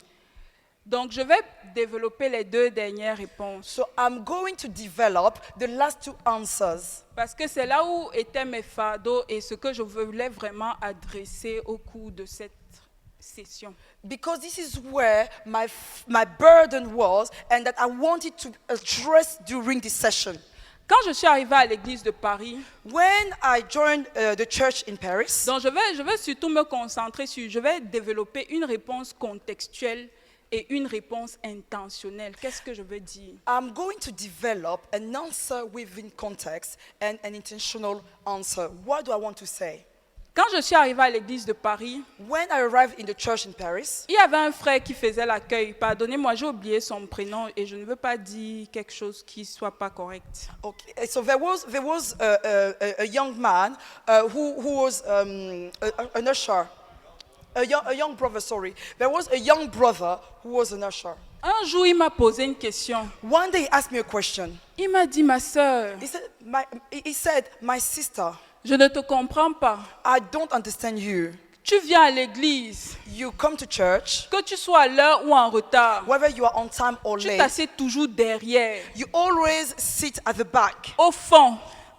Donc, je vais développer les 2 dernières réponses So I'm going to develop the last 2 answers parce que c'est là où étaient mes fardeaux et ce que je voulais vraiment adresser au cours de cette session. because this is where my burden was and that I wanted to address during this session. Quand je suis arrivée à l'église de Paris, When I joined the church in Paris, donc je vais surtout me concentrer je vais développer une réponse contextuelle et une réponse intentionnelle. Qu'est-ce que je veux dire? I'm going to develop an answer within context and an intentional answer. What do I want to say? Quand je suis arrivée à l'église de Paris, When I arrived in the church in Paris, il y avait un frère qui faisait l'accueil. Pardonnez-moi, j'ai oublié son prénom et je ne veux pas dire quelque chose qui ne soit pas correct. okay, so there was a young man who was an usher, a young brother. Sorry, there was a young brother who was an usher. Un jour, il m'a posé une question. One day he asked me a question. Il m'a dit, ma sœur, He said, my sister, je ne te comprends pas. I don't understand you. Tu viens à l'église, You come to church, que tu sois à l'heure ou en retard, whether you are on time or tu late, t'assieds toujours derrière, you always sit at the back, au fond.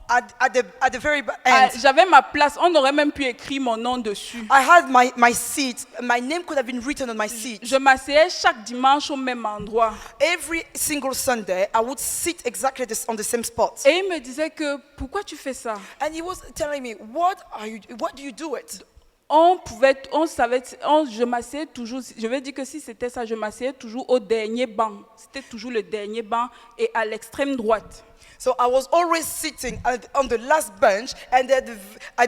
at the very end. J'avais ma place, on aurait même pu écrire mon nom dessus. I had my seat. My name could have been written on my seat. Je m'asseyais chaque dimanche au même endroit. Every single Sunday, I would sit exactly on the same spot. Et il me disait que, pourquoi tu fais ça? And he was telling me, what do you do it? Je m'asseyais toujours, je vais dire que si c'était ça, je m'asseyais toujours au dernier banc. C'était toujours le dernier banc et à l'extrême droite. So I was always sitting on the last bench and on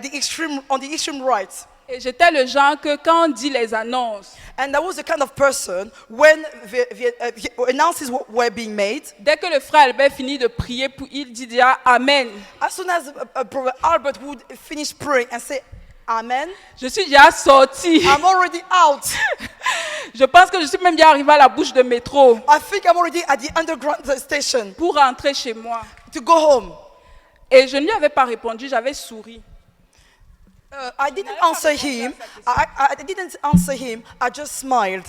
the extreme right. Et j'étais le genre que quand on dit les annonces, And I was the kind of person when the announcements were being made, dès que le frère Albert finit de prier, il dit déjà Amen. as soon as Brother Albert would finish praying and say, Amen, Je suis déjà sortie. I'm already out. Je pense que je suis même déjà arrivée à la bouche de métro I think I'm already at the underground station pour rentrer chez moi. to go home. Et je ne lui avais pas répondu, j'avais souri. I didn't answer him. I didn't answer him. I just smiled.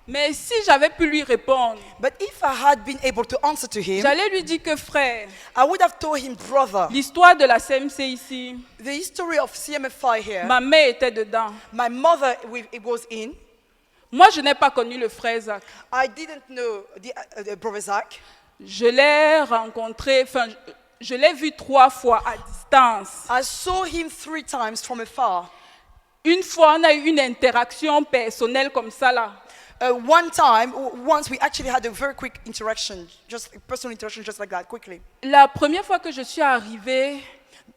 Mais si j'avais pu lui répondre, But if I had been able to answer to him, j'allais lui dire que frère, I would have told him, brother, l'histoire de la CMC ici, the history of CMFI here, ma mère était dedans. my mother it was in. Moi, je n'ai pas connu le frère Zach. I didn't know the Brother Zach. Je l'ai rencontré, je l'ai vu 3 fois à distance. I saw him 3 times from afar. Une fois, on a eu une interaction personnelle comme ça là. Once we actually had a very quick interaction, just a personal interaction, just like that, quickly. La première fois que je suis arrivée,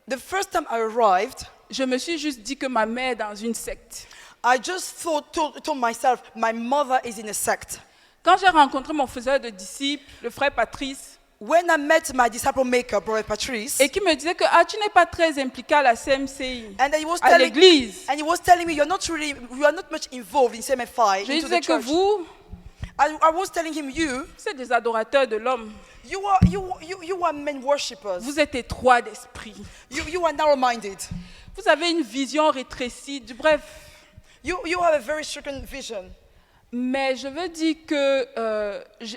The first time I arrived, je me suis juste dit que ma mère est dans une secte. I just told myself, my mother is in a sect. Quand j'ai rencontré mon faiseur de disciples, le frère Patrice, When I met my disciple maker, Brother Patrice, et qui me disait que tu n'es pas très impliqué à la CMCI, and he was à l'église. telling me you are not much involved in CMFI, Je lui into disais the que church. vous, I was telling him, c'est des adorateurs de l'homme. you are men worshippers. Vous êtes étroits d'esprit. You are narrow-minded. Vous avez une vision rétrécie. Bref, You have a very stricken vision. mais je veux dire que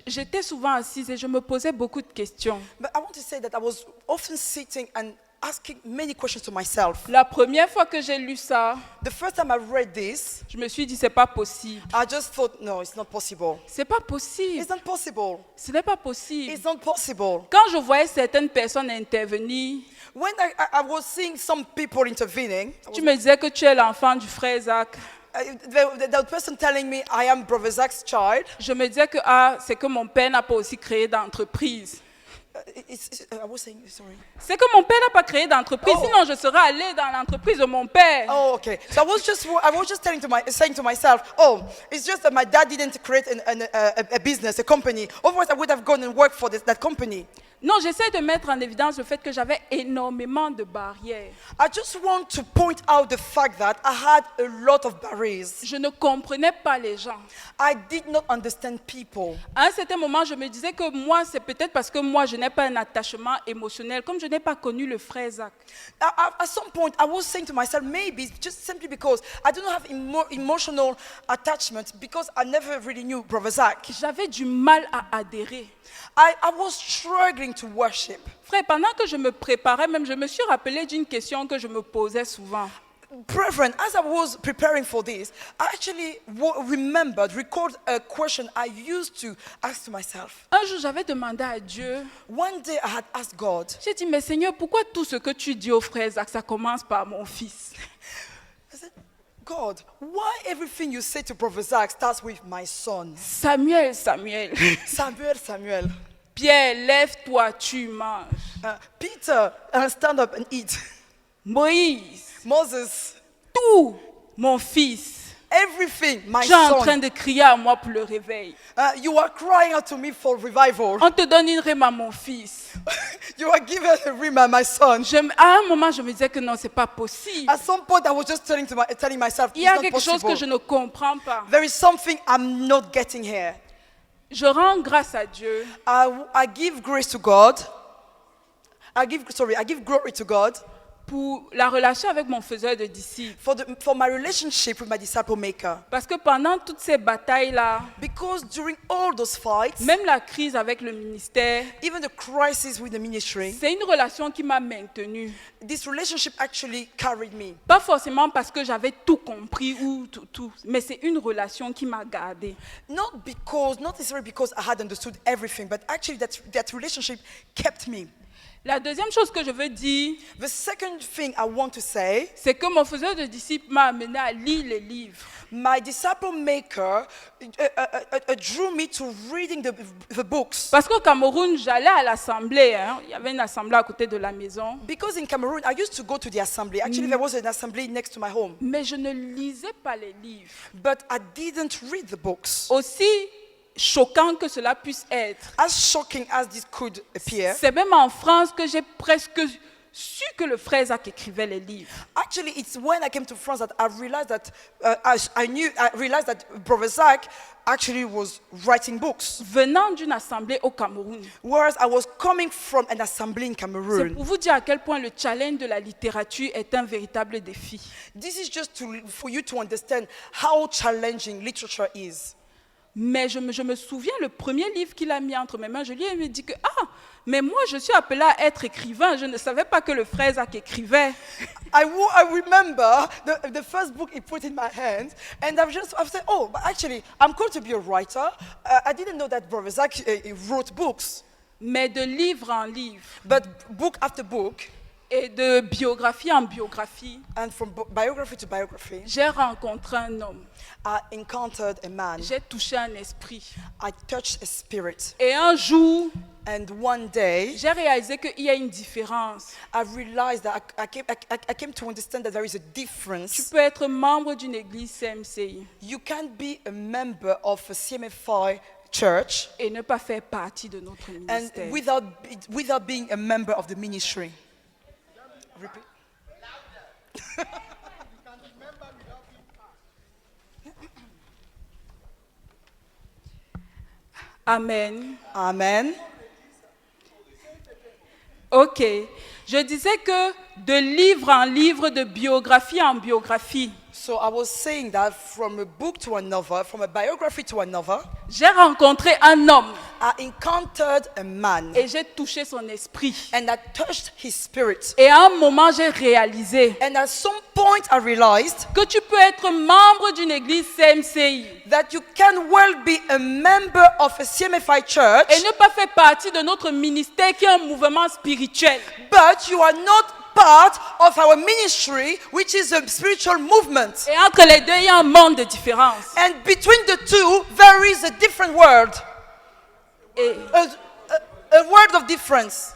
j'étais souvent assise et je me posais beaucoup de questions. But I want to say that I was often sitting and asking many questions to myself. La première fois que j'ai lu ça, The first time I read this, je me suis dit c'est pas possible. I just thought, no, it's not possible. C'est pas possible. It's not possible. Ce n'est pas possible. It's not possible. Quand je voyais certaines personnes intervenir, When I was seeing some people intervening, tu me disais que tu es l'enfant du frère Zach. the person telling me I am Brother Zach's child, Je me disais que c'est que mon père n'a pas aussi créé d'entreprise. I was saying, sorry. C'est que mon père n'a pas créé d'entreprise, Oh. sinon je serais allée dans l'entreprise de mon père. Oh, okay. So I was just saying to myself, oh, it's just that my dad didn't create a business, a company. Otherwise, I would have gone and worked for that company. Non, j'essaie de mettre en évidence le fait que j'avais énormément de barrières. I just want to point out the fact that I had a lot of barriers. Je ne comprenais pas les gens. I did not understand people. À un certain moment, je me disais que moi, c'est peut-être parce que moi, je n'ai pas un attachement émotionnel, comme je n'ai pas connu le frère Zach. At some point, I was saying to myself, maybe it's just simply because I do not have emotional attachment because I never really knew Brother Zach. J'avais du mal à adhérer. I was struggling to worship. Frère, pendant que je me préparais, même je me suis rappelé d'une question que je me posais souvent. Brethren, as I was preparing for this, I actually recalled a question I used to ask to myself. Un jour, j'avais demandé à Dieu, One day I had asked God, j'ai dit, mais Seigneur, pourquoi tout ce que tu dis au frère Zach, ça commence par mon fils? I said, God, why everything you say to Brother Zach starts with my son? Samuel, Samuel. Samuel. Pierre, lève-toi, tu manges. Peter, stand up and eat. Moïse, Moses, tout, mon fils. Everything, my Tu es en train son. de crier à moi pour le réveil. You are crying out to me for revival. On te donne une rime à mon fils. You are giving a rhema, my son. À un moment, je me disais que non, c'est pas possible. At some point, I was just telling myself, Il y a it's not quelque chose que je possible. ne comprends pas. There is something I'm not getting here. Je rends grâce à Dieu I give grace to God. I give glory to God pour la relation avec mon faiseur de disciples. for my relationship with my disciple maker. Parce que pendant toutes ces batailles-là, Because during all those fights, même la crise avec le ministère, even the crisis with the ministry, c'est une relation qui m'a maintenue. this relationship actually carried me. Pas forcément parce que j'avais tout compris ou tout, mais c'est une relation qui m'a gardée. Not necessarily because I had understood everything, but actually that relationship kept me. La deuxième chose que je veux dire, The second thing I want to say, c'est que mon faiseur de disciples m'a amené à lire les livres. my disciple maker drew me to reading the books. Parce qu'au Cameroun, j'allais à l'assemblée. Il y avait une assemblée à côté de la maison. Because in Cameroon, I used to go to the assembly. Actually, there was an assembly next to my home. Mais je ne lisais pas les livres. But I didn't read the books. Aussi choquant que cela puisse être, As shocking as this could appear, c'est même en France que j'ai presque su que le frère Zach écrivait les livres. actually, it's when I came to France that I realized that I realized that Brother Zach actually was writing books. Venant d'une assemblée au Cameroun, Whereas I was coming from an assembly in c'est Cameroon. pour vous dire à quel point le challenge de la littérature est un véritable défi. This is just for you to understand how challenging literature is. Mais je me souviens, le premier livre qu'il a mis entre mes mains, je lui ai dit que, mais moi je suis appelée à être écrivain, je ne savais pas que le frère Zach écrivait. I remember the first book he put in my hands, and I've said, oh, but actually, I'm called to be a writer. I didn't know that Brother Zach wrote books, Mais de livre en livre, but book after book, et de biographie en biographie, and from biography to biography, j'ai rencontré un homme, I encountered a man. j'ai touché un esprit. I touched a spirit, Et un jour, and one day, j'ai réalisé qu'il y a une différence. I realized that I came to understand that there is a Tu difference. peux être membre d'une église CMCI You can be a member of a CMFI church et ne pas faire partie de notre and ministère. without being a member of the ministry. Repeat. Amen. Amen. Ok. Je disais que de livre en livre, de biographie en biographie, So I was saying that from a book to another, from a biography to another, j'ai rencontré un homme I encountered a man et j'ai touché son esprit. and I touched his spirit. Et à un moment, j'ai réalisé And at some point I realized que tu peux être membre d'une église CMCI that you can well be a member of a CMFI church, et ne pas faire partie de notre ministère qui est un mouvement spirituel. but you are not part of our ministry, which is a spiritual movement. Et entre les deux, il y a un monde de différence. And between the two, there is a different world, Et a world of difference.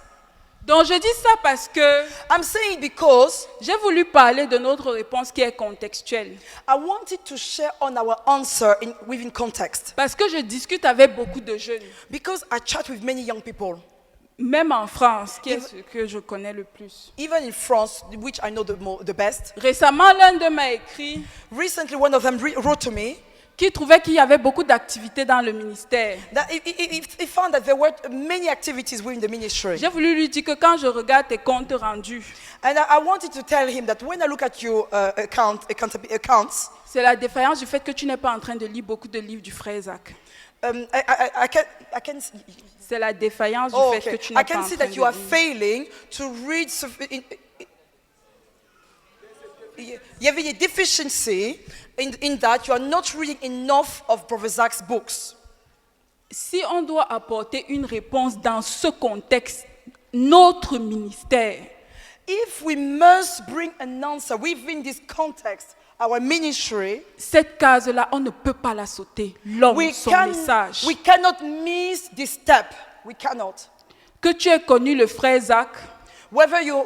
donc je dis ça parce que I'm saying because j'ai voulu parler de notre réponse qui est contextuelle. I wanted to share on our answer within context. Parce que je discute avec beaucoup de jeunes, Because I chat with many young people, même en France, qui est ce que je connais le plus. even in France, which I know the best. Récemment, l'un d'eux m'a écrit Recently, one of them wrote to me qu'il trouvait qu'il y avait beaucoup d'activités dans le ministère. that he found that there were many activities within the ministry. J'ai voulu lui dire que quand je regarde tes comptes rendus, And I wanted to tell him that when I look at your accounts, c'est la défaillance du fait que tu n'es pas en train de lire beaucoup de livres du frère Zach. I can C'est la défaillance du oh, fait okay. que tu n'es I pas can en see train that de you are lire. failing to read. You have a deficiency in that you are not reading enough of Brother Zach's books. Si on doit apporter une réponse dans ce contexte, notre ministère, If we must bring an answer within this context, our ministry, cette case-là, on ne peut pas la sauter. L'homme, son message. we cannot miss this step. We cannot. Que tu aies connu le frère Zach, Whether you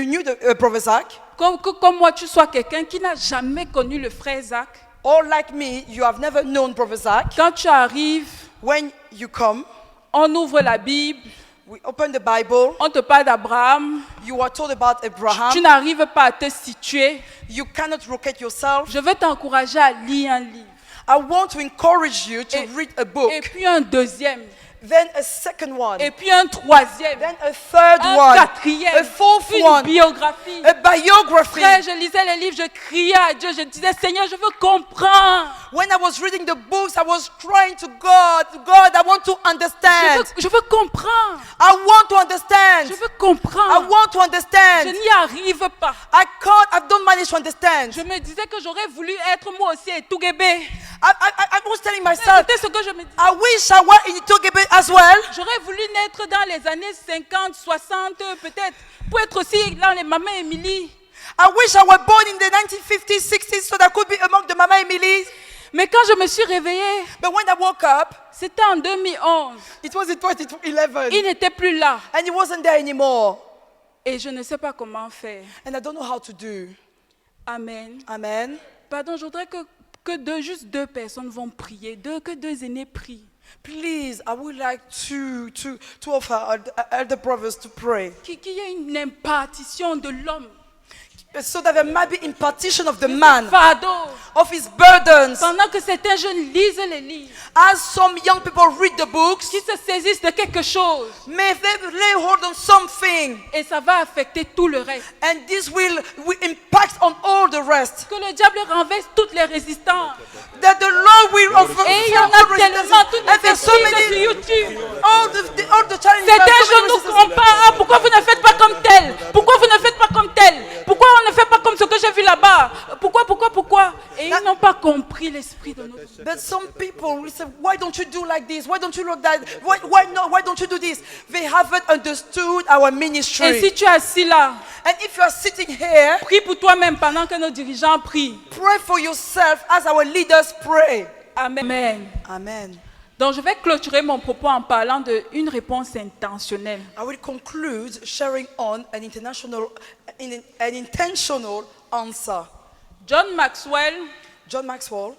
knew the Brother Zach, comme moi, tu sois quelqu'un qui n'a jamais connu le frère Zach. or like me, you have never known Brother Zach. Quand tu arrives, When you come, on ouvre la Bible, we open the Bible. on te parle d'Abraham. You are told about Abraham. Tu n'arrives pas à te situer. You cannot locate yourself. Je veux t'encourager à lire un livre. I want to encourage you to read a book. Et puis un deuxième. Then a second one. Et puis un troisième. Then a third Un one. quatrième. A fourth Une one. biographie. A biography. Frère, je lisais les livres, je criais à Dieu, je disais, Seigneur, je veux comprendre. When I was reading the books, I was crying to God. God, I want to understand. Je veux comprendre. I want to understand. Je veux I comprendre. want to Je understand. n'y arrive pas. I don't manage to understand. Je me disais que j'aurais voulu être moi aussi Etugebe. I was telling myself, C'était ce que je me disais. I wish I were in Itogebe as well. J'aurais voulu naître dans les années 50, 60 peut-être, pour être aussi dans les Maman Émilie. I wish I were born in the 1950s, 60s, so that I could be among the Mama Emily. Mais quand je me suis réveillée, But when I woke up, c'était en 2011. it was in 2011. Il n'était plus là. And he wasn't there anymore. Et je ne sais pas comment faire. And I don't know how to do. Amen. Amen. Pardon, je voudrais que juste deux personnes vont prier. Que deux aînés prient. Please, I would like two of our elder brothers to pray. Qu'il y ait une impartition de l'homme. So that there might be impartition of the man, Fardeau. of his burdens. Pendant que certains jeunes lisent les livres. As some young people read the books, Qui se saisissent de quelque chose. may they lay hold on something. Et ça va affecter tout le reste. And this will impact on all the rest. Que le diable renverse toutes les résistances. That the Lord will offer Et il y en a tellement, toutes and there's so les many, sur YouTube. all the challenges. Certains jeunes nous comparent. Ah, pourquoi vous ne faites pas comme tel? Pourquoi vous ne faites pas comme tel? Pourquoi on ne fait pas comme ce que j'ai vu là-bas? Pourquoi? Et ils n'ont pas compris l'esprit de notre Dieu. But some people will say, why don't you do like this? Why don't you look that? Why don't you do this? They haven't understood our Et ministry. si tu es assis là, And if you are sitting here, prie pour toi-même pendant que nos dirigeants prient. pray for yourself as our leaders pray. Amen. Amen. Donc je vais clôturer mon propos en parlant d'une réponse intentionnelle. I will conclude sharing on an intentional answer. John Maxwell, John Maxwell,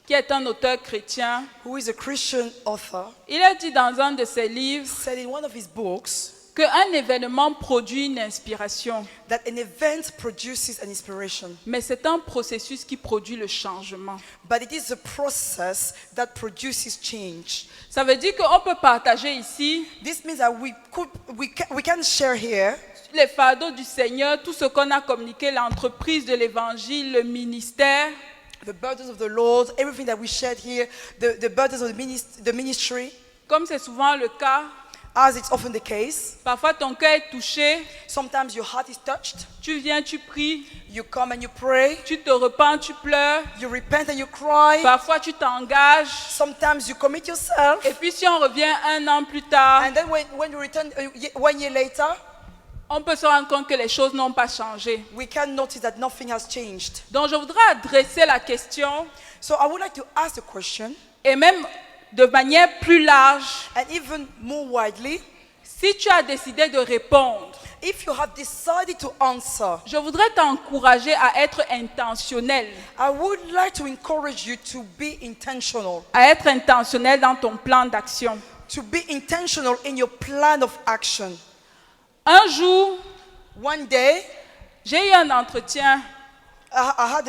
qui est un auteur chrétien, who is a Christian author, il a dit dans un de ses livres said in one of his books qu'un événement produit une inspiration, that an event produces an inspiration, mais c'est un processus qui produit le changement. but it is a process that produces change. Ça veut dire qu'on peut partager ici This means that we can share here les fardeaux du Seigneur, tout ce qu'on a communiqué, l'entreprise de l'évangile, le ministère. the burdens of the Lord, everything that we shared here, the burdens of the ministry, Comme c'est souvent le cas, as it's often the case. parfois ton cœur est touché, Sometimes your heart is touched. tu viens, tu pries, You come and you pray. tu te repens, tu pleures, You repent and you cry. parfois tu t'engages. Sometimes you commit yourself. Et puis si on revient un an plus tard, And then when you return 1 year later, on peut se rendre compte que les choses n'ont pas changé. we can notice that nothing has changed. Donc je voudrais adresser la question, So I would like to ask the question, et même de manière plus large, and even more widely, si tu as décidé de répondre, if you have decided to answer, je voudrais t'encourager à être intentionnel, I would like to encourage you to be intentional. à être intentionnel dans ton plan d'action. To be intentional in your plan of action. Un jour, One day, j'ai eu un entretien I had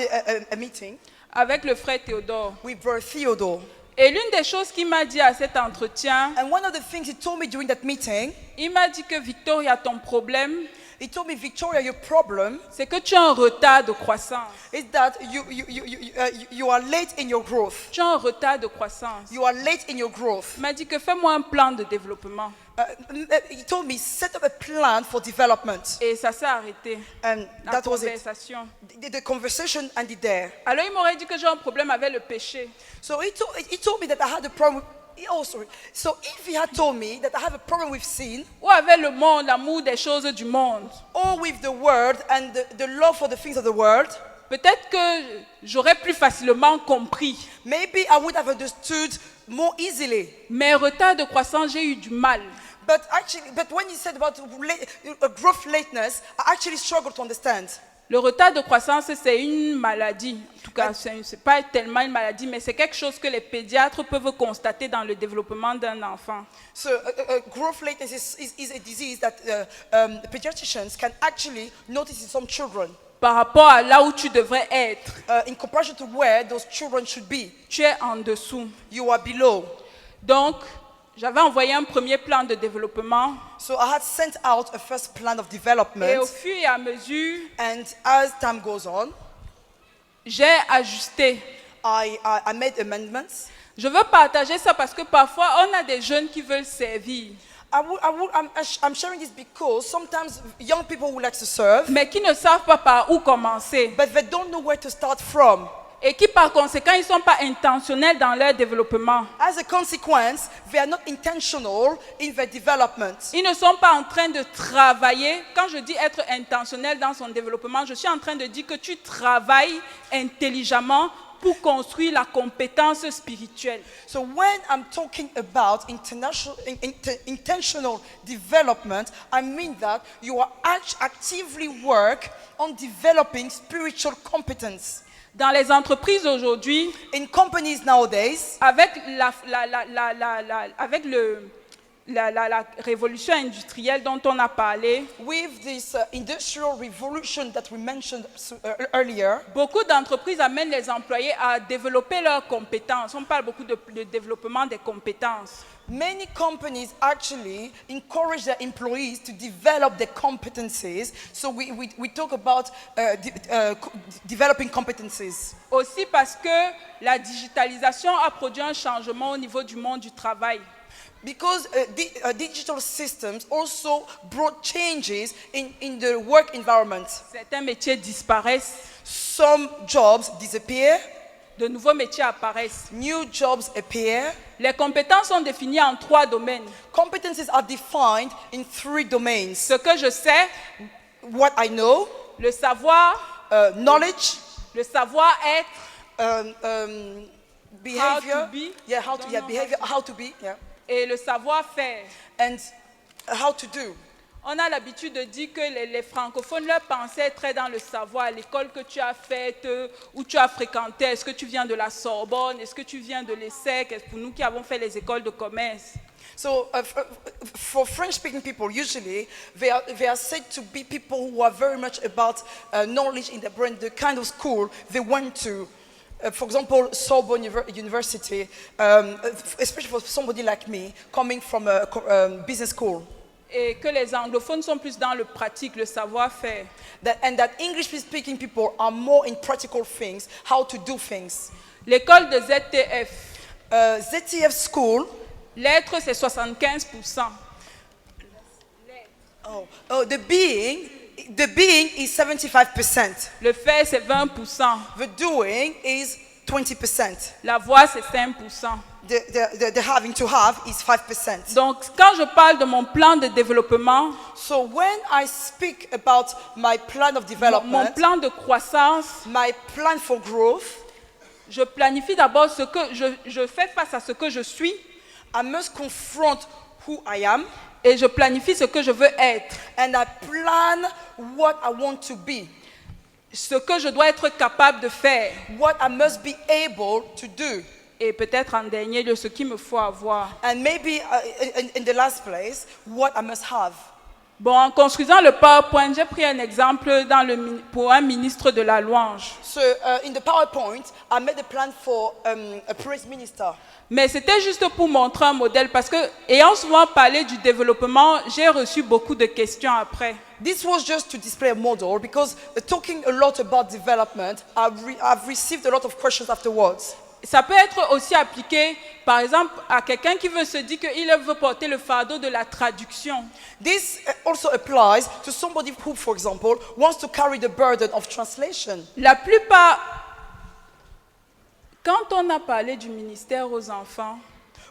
a meeting avec le frère Théodore. with Brother Theodore. Et l'une des choses qu'il m'a dit à cet entretien, And one of the things he told me during that meeting, il m'a dit que Victoria, ton problème, he told me, Victoria, your problem c'est que tu as un retard de croissance. is that you are late in your growth. Tu as un retard de croissance. You are late in your growth. Il m'a dit que fais-moi un plan de développement. He told me, set up a plan for development. Et ça s'est arrêté. And La that was it. conversation. The conversation ended there. Alors il m'aurait dit que j'ai un problème avec le péché. So he told me that I had a problem so if he had told me that I have a problem with sin, Ou avec le monde, l'amour des choses du monde. or with the world and the love for the things of the world, Peut-être que j'aurais plus facilement compris. maybe I would have understood more easily. Mais retard de croissance, j'ai eu du mal. But when you said about growth lateness, I actually struggle to understand. Le retard de croissance, c'est une maladie. En tout cas, ce n'est pas tellement une maladie, mais c'est quelque chose que les pédiatres peuvent constater dans le développement d'un enfant. So growth lateness is a disease that pediatricians can actually notice in some children. Par rapport à là où tu devrais être, In comparison to where those children should be, tu es en dessous. you are below. Donc, j'avais envoyé un premier plan de développement So I had sent out a first plan of et development, au fur et à mesure, and as time goes on, j'ai ajusté. I made amendments. Je veux partager ça parce que parfois, on a des jeunes qui veulent servir, I'm sharing this because sometimes young people would like to serve, mais qui ne savent pas par où commencer. but they don't know where to start from. Et qui par conséquent, ils ne sont pas intentionnels dans leur développement. As a consequence, they are not intentional in their development. Ils ne sont pas en train de travailler. Quand je dis être intentionnel dans son développement, je suis en train de dire que tu travailles intelligemment pour construire la compétence spirituelle. So when I'm talking about intentional development, I mean that you are actively work on developing spiritual competence. Dans les entreprises aujourd'hui, In companies nowadays, avec la révolution industrielle dont on a parlé, with this industrial revolution that we mentioned earlier, beaucoup d'entreprises amènent les employés à développer leurs compétences. On parle beaucoup de développement des compétences. many companies actually encourage their employees to develop their competencies. So we talk about developing competencies. Aussi parce que la digitalisation a produit un changement au niveau du monde du travail. Because digital systems also brought changes in the work environment. Certains métiers disparaissent, Some jobs disappear, de nouveaux métiers apparaissent. new jobs appear. Les compétences sont définies en 3 domaines. Competencies are defined in 3 domains. Ce que je sais, What I know, le savoir, knowledge, le savoir-être behavior, be. yeah, how to, yeah, behavior, how to be, yeah, et le savoir-faire. and how to do. On a l'habitude de dire que les francophones, leur pensée est très dans le savoir. L'école que tu as faite, où tu as fréquenté, est-ce que tu viens de la Sorbonne, est-ce que tu viens de l'ESSEC, pour nous qui avons fait les écoles de commerce. So for French-speaking people, usually they are said to be people who are very much about knowledge in the brain, the kind of school they went to. For example, Sorbonne University, especially for somebody like me, coming from a business school. Et que les anglophones sont plus dans le pratique, le savoir-faire. And that English-speaking people are more in practical things, how to do things. L'école de ZTF, ZTF school, lettres c'est 75%. the being is 75%. Le faire c'est 20%. The doing is 20%. La voix c'est 5%. The having to have is 5%. Donc quand je parle de mon plan de développement, So when I speak about my plan of mon development, plan de croissance, my plan for growth, je planifie d'abord ce que je fais face à ce que je suis I must confront who I am, et je planifie ce que je veux être, and I plan what I want to be, ce que je dois être capable de faire what I must be able to do. et peut-être en dernier lieu ce qu'il me faut avoir. And maybe in the last place, what I must have. Bon, en construisant le PowerPoint, j'ai pris un exemple pour un ministre de la louange. So in the PowerPoint, I made a plan for a praise minister. Mais c'était juste pour montrer un modèle parce que, ayant souvent parlé du développement, j'ai reçu beaucoup de questions après. This was just to display a model because talking a lot about development, I've received a lot of questions afterwards. Ça peut être aussi appliqué, par exemple, à quelqu'un qui veut se dire qu'il veut porter le fardeau de la traduction. This also applies to somebody who, for example, wants to carry the burden of translation. La plupart, quand on a parlé du ministère aux enfants,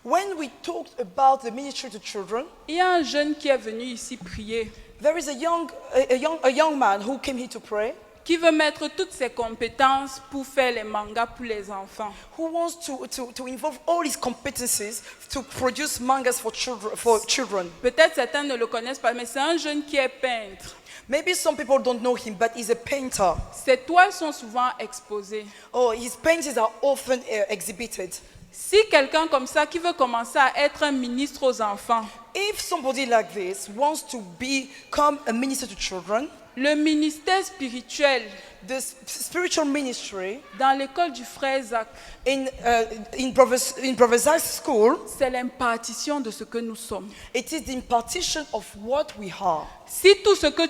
When we talked about the ministry to children, il y a un jeune qui est venu ici prier. there is a young man who came here to pray. qui veut mettre toutes ses compétences pour faire les mangas pour les enfants. who wants to involve all his competencies to produce mangas for children. Peut-être certains ne le connaissent pas, mais c'est un jeune qui est peintre. Maybe some people don't know him, but he's a painter. Ses toiles sont souvent exposées. Oh, his paintings are often exhibited. Si quelqu'un comme ça qui veut commencer à être un ministre aux enfants, If somebody like this wants to become a minister to children, le ministère spirituel the spiritual ministry dans l'école du frère Zach, in Brother Zach's school, c'est l'impartition de ce que nous sommes. it is the impartition of what we are. Si tout ce que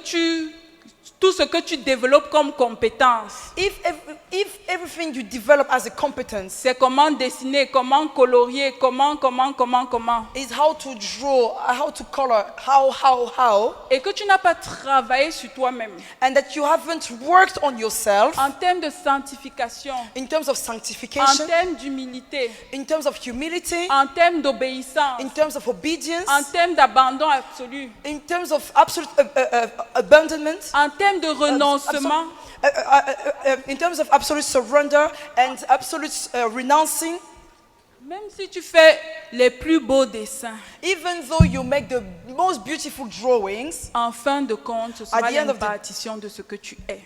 tu développes comme compétence, If everything you develop as a competence c'est comment dessiner, comment colorier, comment, is how to draw, how to color, how, et que tu n'as pas travaillé sur toi-même, and that you haven't worked on yourself en termes de sanctification, in terms of en sanctification, termes d'humilité, in terms of humility, en termes d'obéissance, in terms of obedience, en termes d'abandon absolu, in terms of absolute abandonment, en termes de renoncement, in terms of absolute surrender and absolute renouncing. même si tu fais les plus beaux dessins, Even though you make the most beautiful drawings, en fin de compte, ce sera At the end of the- l'impartition de ce que tu es.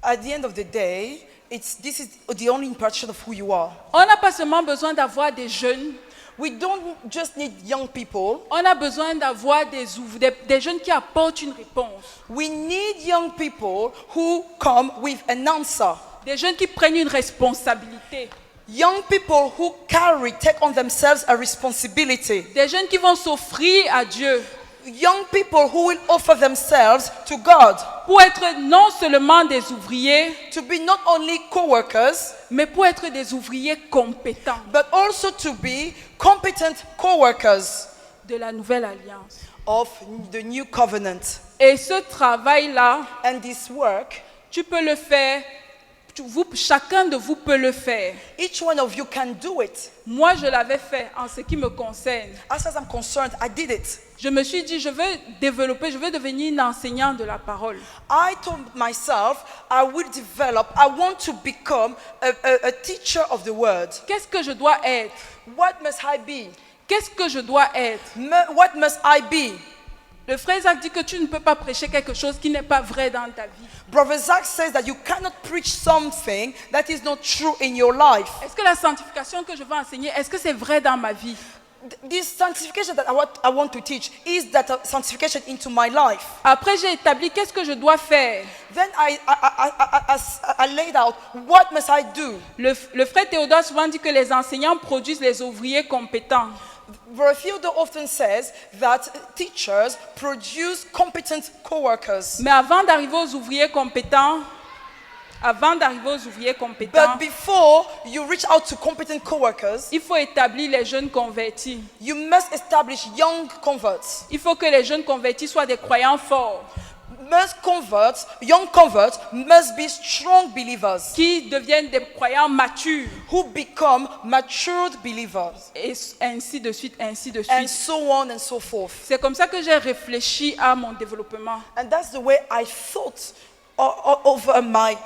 at the end of the day, this is the only impression of who you are. On n'a pas seulement besoin d'avoir des jeunes, We don't just need young people. on a besoin d'avoir des jeunes qui apportent une réponse, We need young people who come with an answer. des jeunes qui prennent une responsabilité, Young people who take on themselves a responsibility. des jeunes qui vont s'offrir à Dieu Young people who will offer themselves to God pour être non seulement des ouvriers, to be not only co-workers, mais pour être des ouvriers compétents but also to be competent co-workers de la nouvelle alliance. of the new covenant. Et ce travail-là, And this work, tu peux le faire, chacun de vous peut le faire. each one of you can do it. Moi, je l'avais fait en ce qui me concerne. As far as I'm concerned, I did it. Je me suis dit, je veux devenir une enseignante de la parole. I told myself, I will develop, I want to become a teacher of the word. Qu'est-ce que je dois être? What must I be? Qu'est-ce que je dois être? What must I be? Le frère Zach dit que tu ne peux pas prêcher quelque chose qui n'est pas vrai dans ta vie. Brother Zach says that you cannot preach something that is not true in your life. Est-ce que la sanctification que je vais enseigner, est-ce que c'est vrai dans ma vie? This sanctification that I want to teach is that sanctification into my life. Après, j'ai établi qu'est-ce que je dois faire. Then I laid out, what must I do? Le frère Théodore souvent dit que les enseignants produisent les ouvriers compétents. Brother Theodore often says that teachers produce competent co-workers. Mais avant d'arriver aux ouvriers compétents, But before you reach out to competent co-workers, il faut établir les jeunes convertis. you must establish young converts. Il faut que les jeunes convertis soient des croyants forts, Young converts must be strong believers qui deviennent des croyants matures, who become matured believers, et ainsi de suite, ainsi de and suite. so on and so forth. C'est comme ça que j'ai réfléchi à mon développement. And that's the way I thought over my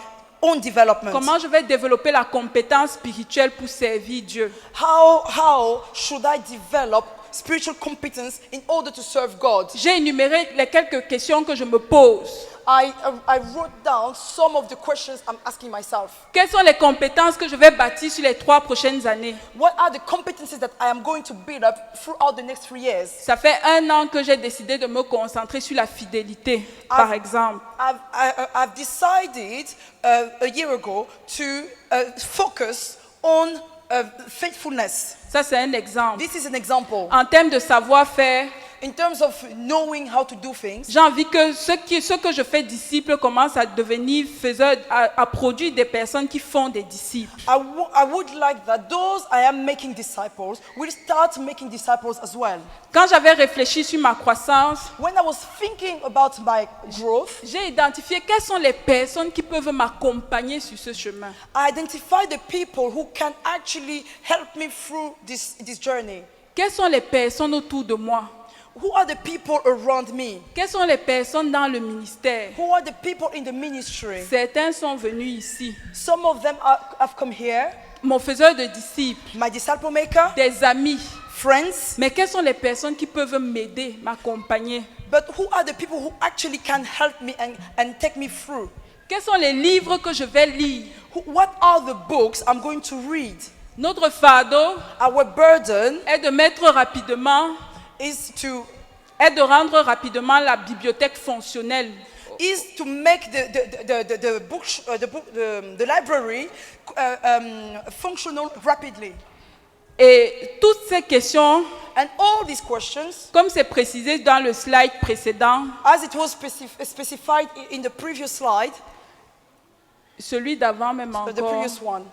own development. Comment je vais développer la compétence spirituelle pour servir Dieu? How should I develop spiritual competence in order to serve God? J'ai énuméré les quelques questions que je me pose. I wrote down some of the questions I'm asking myself. Quelles sont les compétences que je vais bâtir sur les 3 prochaines années? What are the competencies that I am going to build up throughout the next 3 years? Ça fait 1 an que j'ai décidé de me concentrer sur la fidélité, par exemple. I've decided a year ago to focus on faithfulness. Ça, c'est un exemple. This is an example. En termes de savoir-faire, In terms of knowing how to do things, j'ai envie que ce que je fais disciple commence à devenir à produire des personnes qui font des disciples. I would like that those I am making disciples will start making disciples as well. Quand j'avais réfléchi sur ma croissance, When I was thinking about my growth, j'ai identifié quelles sont les personnes qui peuvent m'accompagner sur ce chemin. I identified the people who can actually help me through this journey. Quelles sont les personnes autour de moi? Who are the people around me? Quelles sont les personnes dans le ministère? Who are the people in the ministry? Certains sont venus ici. Some of them have come here. Mon faiseur de disciples, My disciple maker, des amis. friends. Mais quelles sont les personnes qui peuvent m'aider, m'accompagner? But who are the people who actually can help me and take me through? Quels sont les livres que je vais lire? What are the books I'm going to read? Notre fardeau Our burden est de mettre rapidement, is to rendre rapidement la bibliothèque fonctionnelle. make the library functional rapidly. Et toutes ces questions, And all these questions, comme c'est précisé dans le slide précédent, as it was specified in the previous slide, celui d'avant même the encore, previous one,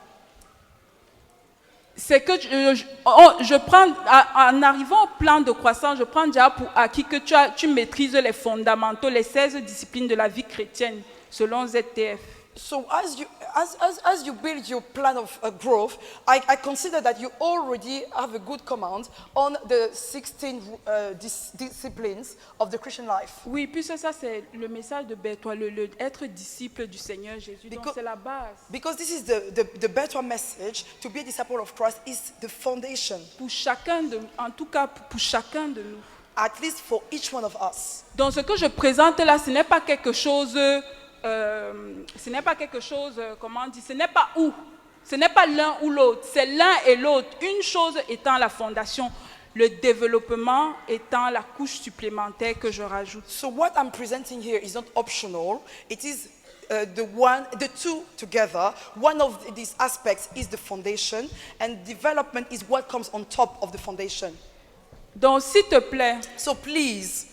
c'est que je prends, en arrivant au plan de croissance, je prends déjà pour acquis que tu maîtrises les fondamentaux, les 16 disciplines de la vie chrétienne, selon ZTF. so as you build your plan of growth, I consider that you already have a good command on the 16 disciplines of the Christian life. Oui, puisque ça c'est le message de Berthoud, être disciple du Seigneur Jésus. Donc c'est la base. Because this is the better message, to be a disciple of Christ is the foundation, Pour chacun de, en tout cas pour chacun de nous. at least for each one of us. Donc ce que je présente là, ce n'est pas quelque chose, comment on dit, ce n'est pas où, ce n'est pas l'un ou l'autre, c'est l'un et l'autre. Une chose étant la fondation, le développement étant la couche supplémentaire que je rajoute. So what I'm presenting here is not optional. It is the two together. One of these aspects is the foundation, and development is what comes on top of the foundation. Donc s'il te plaît, So please,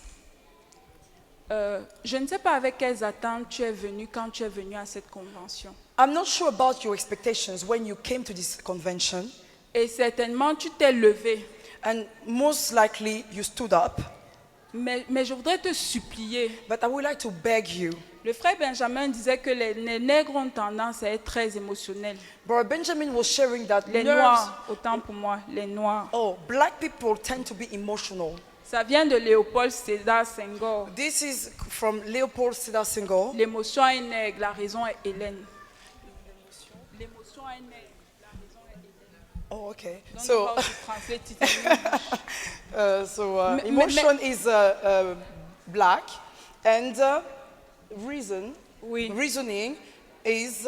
je ne sais pas avec quelles attentes tu es venu quand tu es venu à cette convention. I'm not sure about your expectations when you came to this convention, Et certainement tu t'es levé. and most likely you stood up, Mais je voudrais te supplier. but I would like to beg you. Le frère Benjamin disait que les nègres ont tendance à être très émotionnels. Brother Benjamin was sharing that Les nerves, noirs, autant pour moi, les noirs. black people tend to be emotional. Ça vient de Léopold Sédar Senghor. This is from Leopold Sédar Senghor. L'émotion est nègre, la raison est Hélène. L'émotion est nègre, la raison est Hélène. Oh, okay. Don't So, know how to translate it in English. emotion is black, and Oui. reasoning is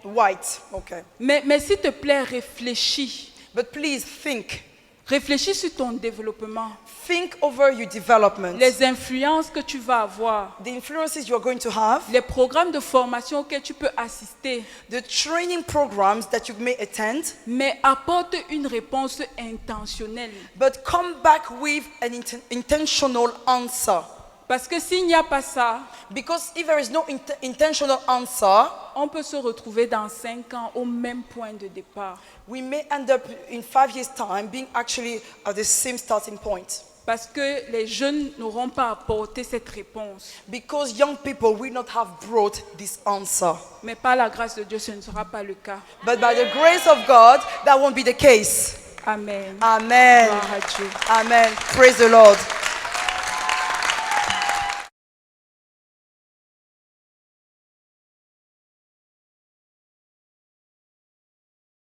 white. Okay. Mais s'il te plaît, réfléchis. But please think. Réfléchis sur ton développement. Think over your development. Les influences que tu vas avoir. The influences you are going to have. Les programmes de formation auxquels tu peux assister. The training programs that you may attend. Mais apporte une réponse intentionnelle. But come back with an intentional answer. Parce que s'il n'y a pas ça, Because if there is no intentional answer, on peut se retrouver dans 5 ans au même point de départ. we may end up in 5 years' time being actually at the same starting point. Parce que les jeunes n'auront pas apporté cette réponse. Because young people will not have brought this answer. Mais par la grâce de Dieu, ce ne sera pas le cas. But by the grace of God, that won't be the case. Amen. Amen. Gloire à Dieu. Amen. Praise the Lord.